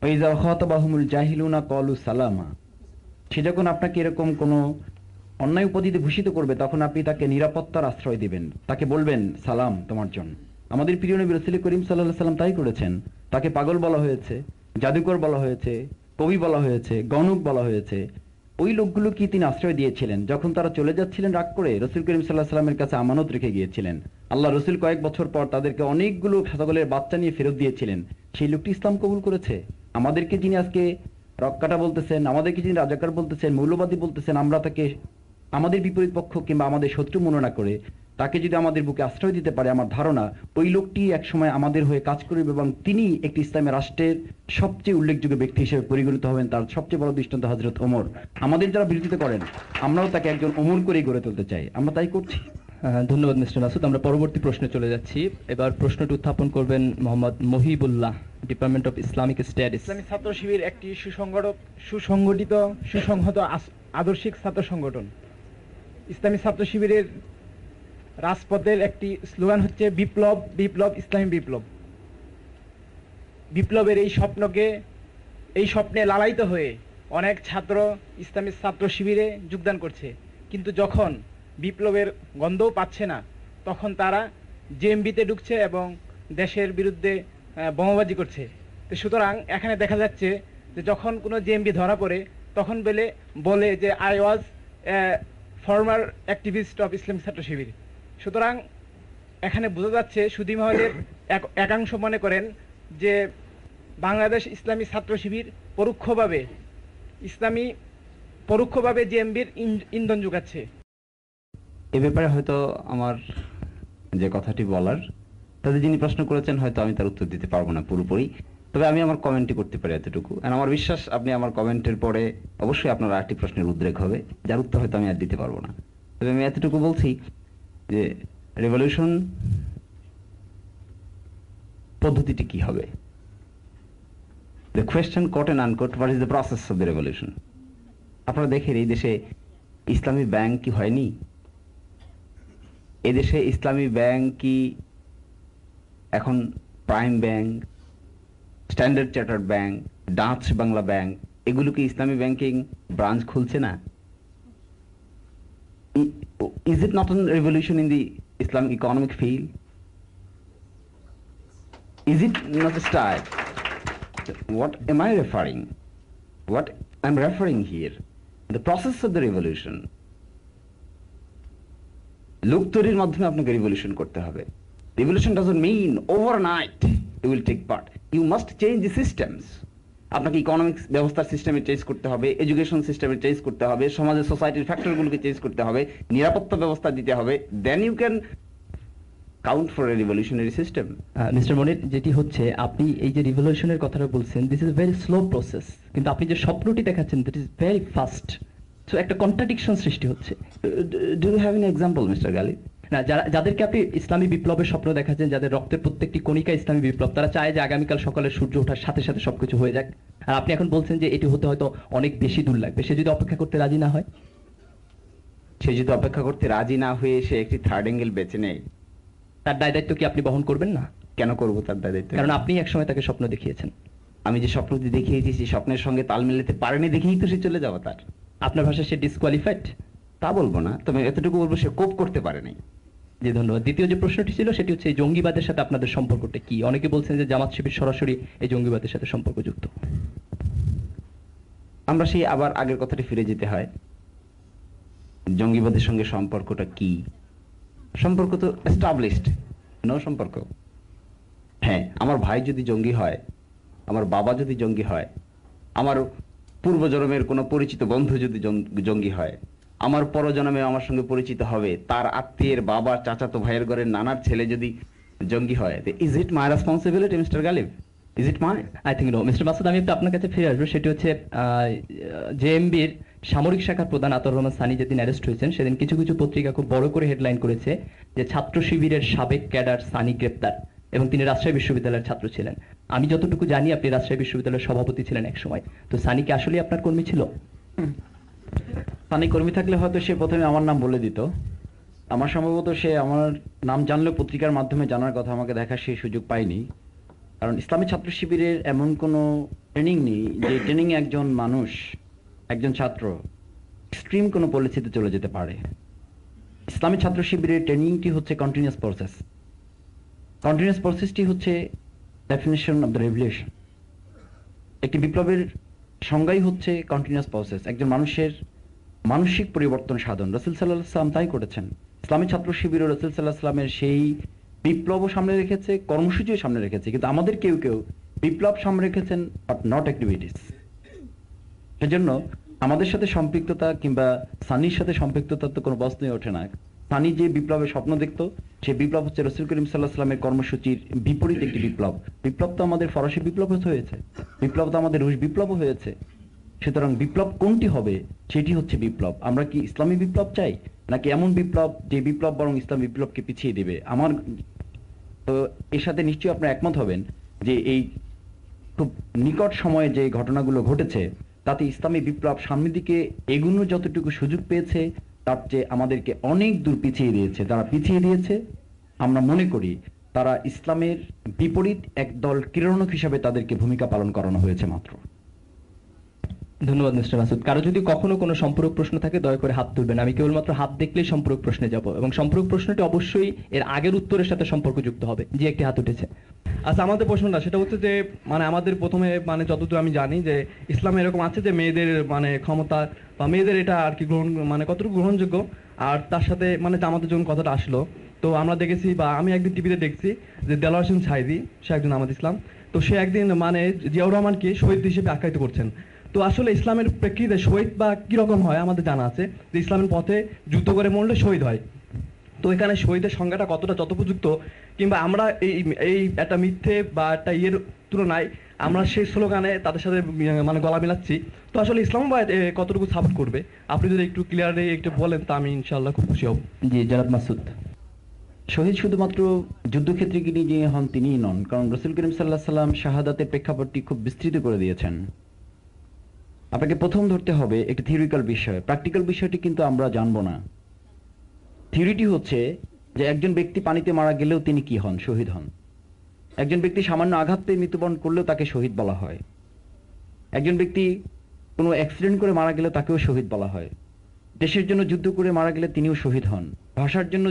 ওয়াইযা খাতাবাহুমুল জাহিলুনা ক্বালু সালামা। সে যখন আপনাকে এরকম কোনো অন্যায় উপাধিতে ভূষিত করবে, তখন আপনি তাকে নিরাপত্তার আশ্রয় দিবেন, তাকে বলবেন সালাম তোমার জন্য। আমাদের প্রিয় নবী রাসূল করিম সাল্লাল্লাহু আলাইহি সাল্লাম তাই করেছেন। তাকে পাগল বলা হয়েছে, জাদুকর বলা হয়েছে, কবি বলা হয়েছে, গণক বলা হয়েছে। ওই লোকগুলো কি তিনি আশ্রয় দিয়েছিলেন? যখন তারা চলে যাচ্ছিলেন রাগ করে, রাসূল করিম সাল্লাল্লাহু আলাইহি সাল্লামের কাছে আমানত রেখে গিয়েছিলেন। আল্লাহ রাসূল কয়েক বছর পর তাদেরকে অনেকগুলো ছাগলের বাচ্চা নিয়ে ফেরত দিয়েছিলেন। সেই লোকটি ইসলাম কবুল করেছে। আমাদেরকে যিনি আজকে রক্কাটা বলতেছেন, আমাদেরকে যিনি রাজাকার বলতেছেন, মৌলবাদী বলতেছেন, আমরা তাকে আমাদের বিপরীত পক্ষ কিংবা আমাদের শত্রু মনে না করে তাকে যদি আমাদের বুকে আশ্রয় দিতে পারে, আমার ধারণা ওই লোকটি একসময় আমাদের হয়ে কাজ করবে এবং তিনি একটি ইসলামী রাষ্ট্রের সবচেয়ে উল্লেখযোগ্য ব্যক্তি হিসেবে পরিগণিত হবেন। তার সবচেয়ে বড় দৃষ্টান্ত হযরত ওমর। আমাদের যারা বিরোধিতা করেন, আমরাও তাকে একজন ওমর করেই গড়ে তুলতে চাই, আমরা তাই করছি। ধন্যবাদ মিস্টার মাসুদ। আমরা পরবর্তী প্রশ্নে চলে যাচ্ছি। এবার প্রশ্নটি উত্থাপন করবেন Mohammad Mohibullah, department of Islamic studies. ইসলামী ছাত্র শিবির একটি সুসংগঠিত সুসংহত আদর্শিক ছাত্র সংগঠন। ইসলামী ছাত্র শিবিরের রাজপথের একটি স্লোগান হচ্ছে বিপ্লব, বিপ্লব, ইসলামী বিপ্লব। বিপ্লবের এই স্বপ্নে লালায়িত হয়ে অনেক ছাত্র ইসলামী ছাত্র শিবিরে যোগদান করছে, কিন্তু যখন বিপ্লবের গন্ধও পাচ্ছে না, তখন তারা জেএমবিতে ঢুকছে এবং দেশের বিরুদ্ধে বোমাবাজি করছে। তো সুতরাং এখানে দেখা যাচ্ছে যে যখন কোনো জেএমবি ধরা পড়ে, তখন বলে যে I was former activist of ইসলামী ছাত্র শিবির। সুতরাং এখানে বোঝা যাচ্ছে সুধী মহলের একাংশ মনে করেন যে বাংলাদেশ ইসলামী ছাত্র শিবির পরোক্ষভাবে জেএমবির ইন্ধন যোগাচ্ছে। এ ব্যাপারে হয়তো আমার যে কথাটি বলার, তাদের যিনি প্রশ্ন করেছেন হয়তো আমি তার উত্তর দিতে পারবো না পুরোপুরি, তবে আমি আমার কমেন্টই করতে পারি এতটুকু। আর আমার বিশ্বাস আপনি আমার কমেন্টের পরে অবশ্যই আপনার আরেকটি প্রশ্নের উদ্রেক হবে, যার উত্তর হয়তো আমি আর দিতে পারবো না। তবে আমি এতটুকু বলছি যে রেভলিউশন পদ্ধতিটি কি হবে। The question quote and unquote, what is the process of the revolution. আপনারা দেখেন এই দেশে ইসলামী ব্যাংক কি হয়নি? এদেশে ইসলামী ব্যাংক কি এখন prime bank, standard chartered bank, Dutch Bangla bank, এগুলো কি ইসলামী ব্যাংকিং ব্রাঞ্চ খুলছে না? Is it not a revolution in the Islamic economic field? Is it not a style? What am I referring? What I'm referring here, the process of the revolution. লোক তৈরির মাধ্যমে আপনাকে revolution করতে হবে। Revolution doesn't mean overnight you will take part, you must change the systems. আপনাকে economics ব্যবস্থার সিস্টেমে change করতে হবে, এডুকেশন সিস্টেমে চেঞ্জ করতে হবে, সমাজের সোসাইটির ফ্যাক্টরগুলোকে চেঞ্জ করতে হবে, নিরাপত্তা ব্যবস্থা দিতে হবে, then you can count for a revolutionary system. Mister Monir, যেটি হচ্ছে আপনি এই যে রিভলিউশনের কথাটা বলছেন, this is very slow process, কিন্তু আপনি যে স্বপ্নটি দেখাচ্ছেন that is very fast. So একটা কন্ট্রাডিকশন সৃষ্টি হচ্ছে। Do you have an example mister Galib? না, যাদেরকে আপনি ইসলামী বিপ্লবের স্বপ্ন দেখাচ্ছেন, যাদের রক্তের প্রত্যেকটি কণিকা ইসলামী বিপ্লব, তারা চায় যে আগামীকাল সকালে সূর্য ওঠার সাথে সাথে সবকিছু হয়ে যাক। আর আপনি এখন বলছেন যে এটি হতে হয়তো অনেক বেশি দূর লাগবে। সে যদি অপেক্ষা করতে রাজি না হয়, সে যদি অপেক্ষা করতে রাজি না হয়ে সে একটি থার্ড অ্যাঙ্গেল বেছে নেয়, তার দায় দায়িত্ব কি আপনি বহন করবেন না? কেন করবো তার দায় দায়িত্ব? কারণ আপনি একসময় তাকে স্বপ্ন দেখিয়েছেন। আমি যে স্বপ্নটি দেখিয়েছি সেই স্বপ্নের সঙ্গে তাল মিলাতে পারেনি দেখেই তো সে চলে যাওয়া। তার আপনার ভাষায় সে ডিসকোয়ালিফাইড তা বলবো না, তবে এতটুকু বলবো সে কোপ করতে পারেনি। জি, ধন্যবাদ। দ্বিতীয় যে প্রশ্নটি ছিল সেটি হচ্ছে এই জঙ্গিবাদের সাথে আপনাদের সম্পর্কটা কি? অনেকে বলছেন যে জামাত শিবির সরাসরি এই জঙ্গিবাদের সাথে সম্পর্কযুক্ত। আমরা সেই আবার আগের কথাটি ফিরে যেতে হয়, জঙ্গিবাদের সঙ্গে সম্পর্কটা কি? সম্পর্ক তো এস্টাবলিশড, নো সম্পর্ক। হ্যাঁ, আমার ভাই যদি জঙ্গি হয়, আমার বাবা যদি জঙ্গি হয়, আমার পূর্বজন্মের কোনো পরিচিত বন্ধু যদি জঙ্গি হয়, আমার পরজন্মে আমার সঙ্গে পরিচিত হবে তার আত্মীয়ের বাবা, চাচাতো ভাইয়ের ঘরের নানার ছেলে যদি জঙ্গি হয়, is it my responsibility mister Ghalib? Is it my? I think no. Mister Masud, আমি একটু আপনার কাছে ফিরে আসবো। সেটি হচ্ছে জেএমবির সামরিক শাখার প্রধান আতর রহমান সানি যেদিন অ্যারেস্ট হয়েছেন, সেদিন কিছু কিছু পত্রিকা খুব বড় করে হেডলাইন করেছে যে ছাত্র শিবিরের সাবেক ক্যাডার সানি গ্রেপ্তার, এবং তিনি রাজশাহী বিশ্ববিদ্যালয়ের ছাত্র ছিলেন। আমি যতটুকু জানি আপনি রাজশাহী বিশ্ববিদ্যালয়ের সভাপতি ছিলেন এক সময়। তো সানি কি আসলে আপনার কর্মী ছিল? সানি কর্মী থাকলে হয়তো সে প্রথমে আমার নাম বলে দিত। আমার সম্ভবত সে আমার নাম জানলেও পত্রিকার মাধ্যমে জানার কথা, আমাকে দেখার সেই সুযোগ পায়নি। কারণ ইসলামী ছাত্র শিবিরের এমন কোনো ট্রেনিং নেই যে ট্রেনিং একজন মানুষ, একজন ছাত্র এক্সট্রিম কোনো পলিসিতে চলে যেতে পারে। ইসলামী ছাত্র শিবিরের ট্রেনিংটি হচ্ছে কন্টিনিউয়াস প্রসেস। কন্টিনিউয়াস প্রসেসটি হচ্ছে ডেফিনেশন অফ দ্য রেভলিউশন। একটি বিপ্লবের সংজ্ঞাই হচ্ছে কন্টিনিউয়াস প্রসেস, একজন মানুষের মানসিক পরিবর্তন সাধন। রাসূল সাল্লাল্লাহু আলাইহি ওয়াসাল্লাম তাই করেছেন। ইসলামী ছাত্র শিবির ও রাসূল সাল্লাল্লাহু আলাইহি ওয়াসাল্লামের সেই বিপ্লবও সামনে রেখেছে, কর্মসূচিও সামনে রেখেছে, কিন্তু আমাদের কেউ কেউ বিপ্লব সামনে রেখেছেন বাট নট অ্যাক্টিভিটিস। সেজন্য আমাদের সাথে সম্পৃক্ততা কিংবা সানির সাথে সম্পৃক্ততার তো কোনো প্রশ্নই ওঠে না। সানি যে বিপ্লবের স্বপ্ন দেখত, সেই বিপ্লব হচ্ছে রাসূল করিম সাল্লাল্লাহু আলাইহি ওয়াসাল্লামের কর্মসূচির বিপরীত একটি বিপ্লব। বিপ্লব তো আমাদের ফরাসি বিপ্লব হয়েছে, বিপ্লব তো আমাদের রুশ বিপ্লব হয়েছে। সুতরাং বিপ্লব কোনটি হবে সেটি হচ্ছে বিপ্লব। আমরা কি ইসলামী বিপ্লব চাই, নাকি এমন বিপ্লব যে বিপ্লব বরং ইসলাম বিপ্লবকে পিছিয়ে দেবে? আমার তো এর সাথে নিশ্চয়ই আপনারা একমত হবেন যে এই খুব নিকট সময়ে যে ঘটনাগুলো ঘটেছে তাতে ইসলামী বিপ্লব সামনের দিকে এগুনোর যতটুকু সুযোগ পেয়েছে তার চেয়ে আমাদেরকে অনেক দূর পিছিয়ে দিয়েছে। তারা পিছিয়ে দিয়েছে, আমরা মনে করি তারা ইসলামের বিপরীত একদল ক্রীড়নক হিসাবে তাদেরকে ভূমিকা পালন করানো হয়েছে মাত্র। ধন্যবাদ মিস্টার মাসুদ। কারো যদি কখনো কোনো সম্পূরক প্রশ্ন থাকে দয়া করে হাত তুলবেন। আমি কেবলমাত্র হাত দেখলেই সম্পূরক প্রশ্নে যাব, এবং সম্পূরক প্রশ্নটি অবশ্যই এর আগের উত্তরের সাথে সম্পর্কযুক্ত হবে। যে একটি হাত উঠেছে। আচ্ছা, আমাদের প্রশ্নটা সেটা হচ্ছে যে আমাদের প্রথমে যতদূর আমি জানি যে ইসলামে এরকম আছে যে মেয়েদের ক্ষমতা বা মেয়েদের এটা আর কি গ্রহণ কতটুকু গ্রহণযোগ্য। আর তার সাথে জামাতের যখন কথাটা আসলো, তো আমরা দেখেছি বা আমি একদিন টিভিতে দেখছি যে দেলোয়ার হোসেন সাঈদী, সে একজন জামাত ইসলাম, তো সে একদিন জিয়াউর রহমানকে শহীদ হিসেবে আখ্যায়িত করছেন। তো আসলে ইসলামের প্রেক্ষিতে শহীদ বা কিরকম হয় আমাদের জানা আছে যে ইসলামের পথে যুদ্ধ করে মরলে শহীদ হয়। তো এখানে শহীদের সংখ্যাটা কতটা যথোপযুক্ত, কিংবা আমরা এই একটা মিথ্যে বা একটা ইয়ের তুলনায় আমরা সেই স্লোগানে তাদের সাথে গলা মিলাচ্ছি। তো আসলে ইসলামাবাদ কতটুকু সাপোর্ট করবে, আপনি যদি একটু ক্লিয়ারলি একটু বলেন তা আমি ইনশাআল্লাহ খুব খুশি হব। জি জনাব মাসুদ। শহীদ শুধুমাত্র যুদ্ধক্ষেত্রে যিনি হন তিনিই নন, কারণ রাসূল করিম সাল্লাল্লাহু আলাইহি ওয়াসাল্লাম শাহাদাতের প্রেক্ষাপটটি খুব বিস্তৃত করে দিয়েছেন। আপনাকে প্রথম ধরতে হবে একটি থিওরিক্যাল বিষয়, প্র্যাকটিক্যাল বিষয়টি কিন্তু আমরা জানবো না। থিওরিটি হচ্ছে যে একজন ব্যক্তি পানিতে মারা গেলেও তিনি কি হন? শহীদ হন। একজন ব্যক্তি সামান্য আঘাত পেয়ে মৃত্যুবরণ করলেও তাকে শহীদ বলা হয়। একজন ব্যক্তি কোনো অ্যাক্সিডেন্ট করে মারা গেলে তাকেও শহীদ বলা হয়। দেশের জন্য যুদ্ধ করে মারা গেলে তিনিও শহীদ হন। ভাষার জন্য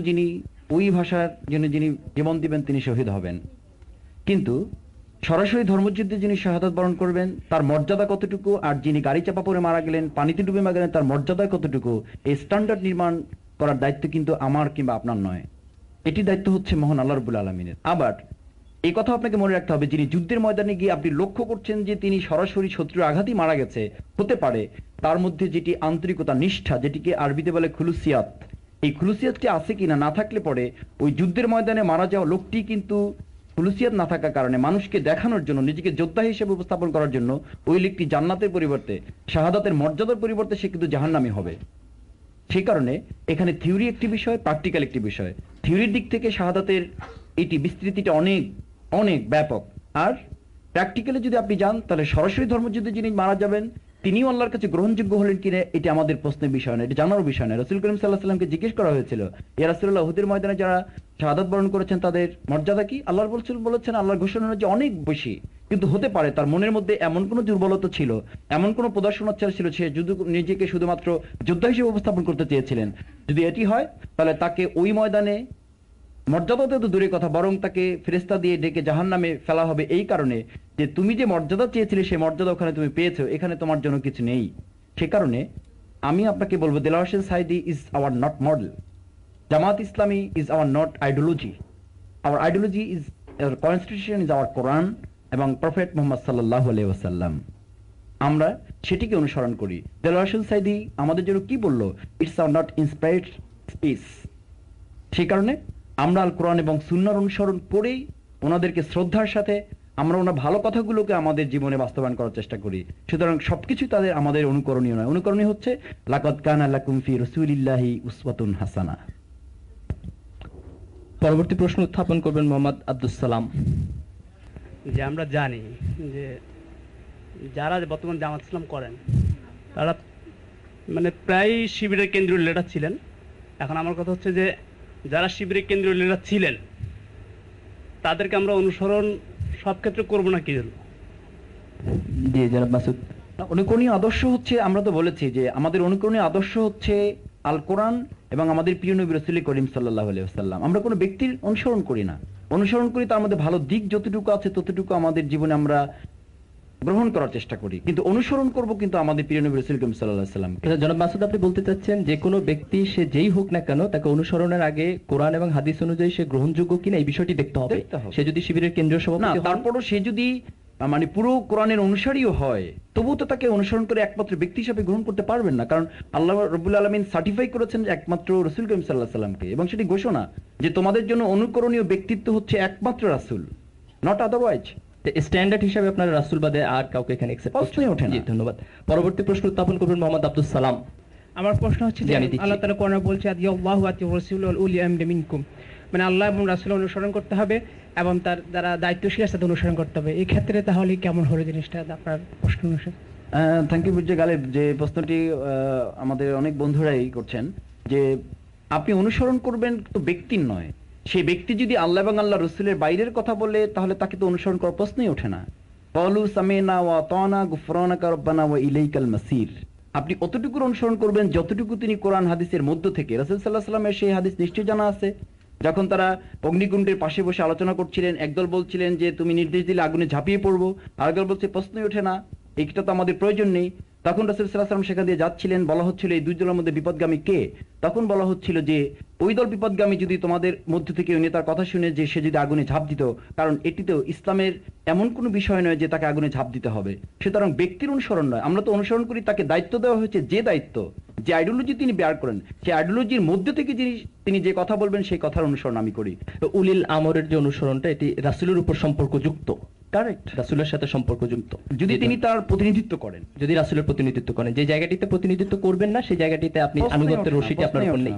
ওই ভাষার জন্য যিনি জীবন দিবেন তিনি শহীদ হবেন। কিন্তু সরাসরি ধর্মযুদ্ধে যিনি শাহাদাত বরণ করবেন তার মর্যাদা কতটুকু, আর যিনি গাড়ি চাপা পড়ে মারা গেলেন, পানিতে ডুবে মারা গেলেন, তার মর্যাদা কতটুকু, এই স্ট্যান্ডার্ড নির্মাণ করার দায়িত্ব কিন্তু আমার কিংবা আপনার নয়। এটি দায়িত্ব হচ্ছে মহান আল্লাহ রাব্বুল আলামিনের। আবার এই কথা আপনাকে মনে রাখতে হবে, যিনি যুদ্ধের ময়দানে গিয়ে আপনি লক্ষ্য করছেন যে তিনি সরাসরি শত্রুর আঘাতই মারা গেছে, হতে পারে তার মধ্যে যেটি আন্তরিকতা, নিষ্ঠা, যেটিকে আরবিতে বলে খুলুসিয়াত, এই খুলুসিয়াতটি আছে কিনা, না থাকলে পরে ওই যুদ্ধের ময়দানে মারা যাওয়া লোকটি কিন্তু খুলুসিয়াত না থাকার কারণে মানুষকে দেখানোর জন্য, নিজেকে যোদ্ধা হিসেবে উপস্থাপন করার জন্য ওই লোকটি জান্নাতের পরিবর্তে, শাহাদাতের মর্যাদার পরিবর্তে সে কিন্তু জাহান্নামী হবে। সেই কারণে এখানে থিওরি একটি বিষয়, প্র্যাকটিক্যাল একটি বিষয়। থিওরির দিক থেকে শাহাদাতের এটি বিস্তৃতিটা অনেক অনেক ব্যাপক, আর প্র্যাকটিক্যালি যদি আপনি যান তাহলে সরাসরি ধর্মযুদ্ধে যিনি মারা যাবেন তিনিও আল্লাহর কাছে গ্রহণযোগ্য হলেন কিনা এটি আমাদের প্রশ্নের বিষয় না, এটি জানার বিষয় না। রাসূল করিম সাল্লাল্লাহু আলাইহি ওয়াসাল্লামকে জিজ্ঞেস করা হয়েছিল, ইয়া রাসূলুল্লাহ, উহুদের ময়দানে যারা শাহাদাত বরণ করেছেন তাদের মর্যাদা কি? আল্লাহর রাসূল বলেছেন আল্লাহর ঘোষণা অনুযায়ী অনেক বেশি, কিন্তু হতে পারে তার মনের মধ্যে এমন কোনো দুর্বলতা ছিল, এমন কোনো প্রদর্শনাচার ছিল, সে নিজেকে শুধুমাত্র যোদ্ধা হিসেবে উপস্থাপন করতে চেয়েছিলেন। যদি এটি হয় তাহলে তাকে ওই ময়দানে মর্যাদাতে তো দূরের কথা, বরং তাকে ফেরেশতা দিয়ে ডেকে জাহান্নামে ফেলা হবে, এই কারণে যে তুমি যে মর্যাদা চেয়েছিলে সেই মর্যাদা ওখানে তুমি পেয়েছো, এখানে তোমার জন্য কিছু নেই। সে কারণে আমি আপনাকে বলবো Delwar Hossain Sayeedi is our not model, Jamaat Islami is our not ideology, our ideology is our constitution is our Quran এবং প্রফেট মুহাম্মদ সাল্লাল্লাহু আলাইহি ওয়াসাল্লাম। আমরা সেটিকে অনুসরণ করি। দেলোয়ার হোসেন সাঈদী আমাদের জন্য কি বললো? It's hour not inspired speech. সেই কারণে আমরা আল কোরআন এবং সুন্নাহর অনুসরণ করেই ওনাদেরকে শ্রদ্ধার সাথে আমরা ওনার ভালো কথাগুলোকে আমাদের জীবনে বাস্তবায়ন করার চেষ্টা করি। সুতরাং সবকিছু তাদের আমাদের অনুকরণীয় নয়। অনুকরণীয় হচ্ছে লাকাদ কানা লাকুম ফি রাসূলিল্লাহি উসওয়াতুন হাসানা। পরবর্তী প্রশ্ন উত্থাপন করবেন মোহাম্মদ আব্দুস সালাম। যে আমরা জানি যে যারা বর্তমান জামাত ইসলাম করেন তারা মানে প্রায় শিবিরের কেন্দ্রীয় লিডার ছিলেন। এখন আমার কথা হচ্ছে যে যারা শিবিরের কেন্দ্রীয় লিডার ছিলেন তাদেরকে আমরা অনুসরণ সব ক্ষেত্রে করবো না কি জন্য? জি জনাব মাসুদ। অনুকরণীয় আদর্শ হচ্ছে, আমরা তো বলেছি যে আমাদের অনুকরণীয় আদর্শ হচ্ছে আল কোরআন এবং আমাদের প্রিয় নবী রাসূল করিম সাল্লাল্লাহু আলাইহি ওয়াসাল্লাম। আমরা কোনো ব্যক্তির অনুসরণ করি না, অনুসরণ করি তার মধ্যে ভালো দিক যতটুকু আছে ততটুকু আমাদের জীবনে আমরা গ্রহণ করার চেষ্টা করি, কিন্তু অনুসরণ করব কিন্তু আমাদের প্রিয় নবী রাসূল করিম সাল্লাল্লাহু আলাইহি ওয়াসাল্লাম। জনাব মাসুদ, আপনি বলতে চাচ্ছেন যে কোনো ব্যক্তি সে যেই হোক না কেন তাকে অনুসরণের আগে কোরআন এবং হাদিস অনুযায়ী সে গ্রহণযোগ্য কিনা এই বিষয়টি দেখতে হবে। সে যদি শিবিরের কেন্দ্রীয় না, সভাপতি হন, তারপরও সে যদি মানে পুরো কোরআনের অনুসারীও হয় তবুও তো তাকে অনুসরণ করে একমাত্র ব্যক্তি হিসেবে গ্রহণ করতে পারবেন না, কারণ আল্লাহ রাব্বুল আলামিন সার্টিফাই করেছেন একমাত্র রাসূল করিম সাল্লাল্লাহু আলাইহি ওয়াসাল্লামকে, এবং সেটি ঘোষণা যে তোমাদের জন্য অনুকরণীয় ব্যক্তিত্ব হচ্ছে একমাত্র রাসূল, নট আদারওয়াইজ। স্ট্যান্ডার্ড হিসাবে আপনারা রাসূল বাদে আর কাউকে এখানে অ্যাকসেপ্ট প্রশ্নই ওঠে না। জি ধন্যবাদ। পরবর্তী প্রশ্ন উত্থাপন করবেন মোহাম্মদ আব্দুস সালাম। আমার প্রশ্ন হচ্ছে যে জানিয়ে দিচ্ছি। আল্লাহ তাআলা কোরআনে বলছে আল্লাহু ওয়া রাসূলুহু ওয়াল উলি আমরি মিনকুম, মানে আল্লাহ এবং রাসূলের অনুসরণ করতে হবে এবং তার যারা দায়িত্বশীল আছে তাদের অনুসরণ করতে হবে। এই ক্ষেত্রে তাহলে কেমন হলো জিনিসটা আপনার প্রশ্ন অনুসারে? থ্যাংক ইউ মির্জা গালিব, যে প্রশ্নটি আমাদের অনেক বন্ধুরাই করছেন যে আপনি অনুসরণ করবেন তো ব্যক্তির নয়, সেই ব্যক্তি যদি আল্লাহ এবং আল্লাহ রসুলের বাইরের কথা বলে তাহলে তাকে তো অনুসরণ করার প্রশ্নই ওঠে না। ক্বালু সামি'না ওয়া আতা'না গুফরানাকা রব্বানা ওয়া ইলাইকাল মাসির। আপনি অতটুকু অনুসরণ করবেন যতটুকু তিনি কোরআন হাদিসের মধ্য থেকে, রাসূল সাল্লাল্লাহু আলাইহি ওয়াসাল্লামের সেই হাদিস নিশ্চয়ই জানা আছে। যখন তারা অগ্নিকুণ্ডের পাশে বসে আলোচনা করছিলেন, একদল বলছিলেন যে তুমি নির্দেশ দিলে আগুনে ঝাঁপিয়ে পড়বো, আরেকদল বলছে প্রশ্নই ওঠে না, এইটা তো আমাদের প্রয়োজন নেই। তখন রাসূল সাল্লাল্লাহু আলাইহি ওয়াসাল্লাম সেখান দিয়ে যাচ্ছিলেন, বলা হচ্ছিল এই দুই দলের মধ্যে বিপদগামী কে? তখন বলা হচ্ছিল যে ওই দল বিপদগামী যদি তোমাদের মধ্য থেকে ওই নেতার কথা শুনে যে সে যদি আগুনে ঝাঁপ দিত, কারণ এটিতেও ইসলামের এমন কোনো বিষয় নয় যে তাকে আগুনে ঝাঁপ দিতে হবে। সুতরাং ব্যক্তির অনুসরণ নয়, আমরা তো অনুসরণ করি তাকে দায়িত্ব দেওয়া হয়েছে, যে দায়িত্ব, যে আইডিওলজি তিনি বেয়ার করেন, সেই আইডিওলজির মধ্যে থেকে তিনি যে কথা বলবেন সেই কথার অনুসরণ আমি করি। তো উলিল আমরের যে অনুসরণটা এটি রাসূলের উপর সম্পর্কযুক্ত, কারেক্ট, রাসূলের সাথে সম্পর্কযুক্ত, যদি তিনি তার প্রতিনিধিত্ব করেন, যদি রাসূলের প্রতিনিধিত্ব করেন। যে জায়গাটিতে প্রতিনিধিত্ব করবেন না সেই জায়গাটিতে আপনি আনুগত্যের রশিটি আপনার উপর নেই।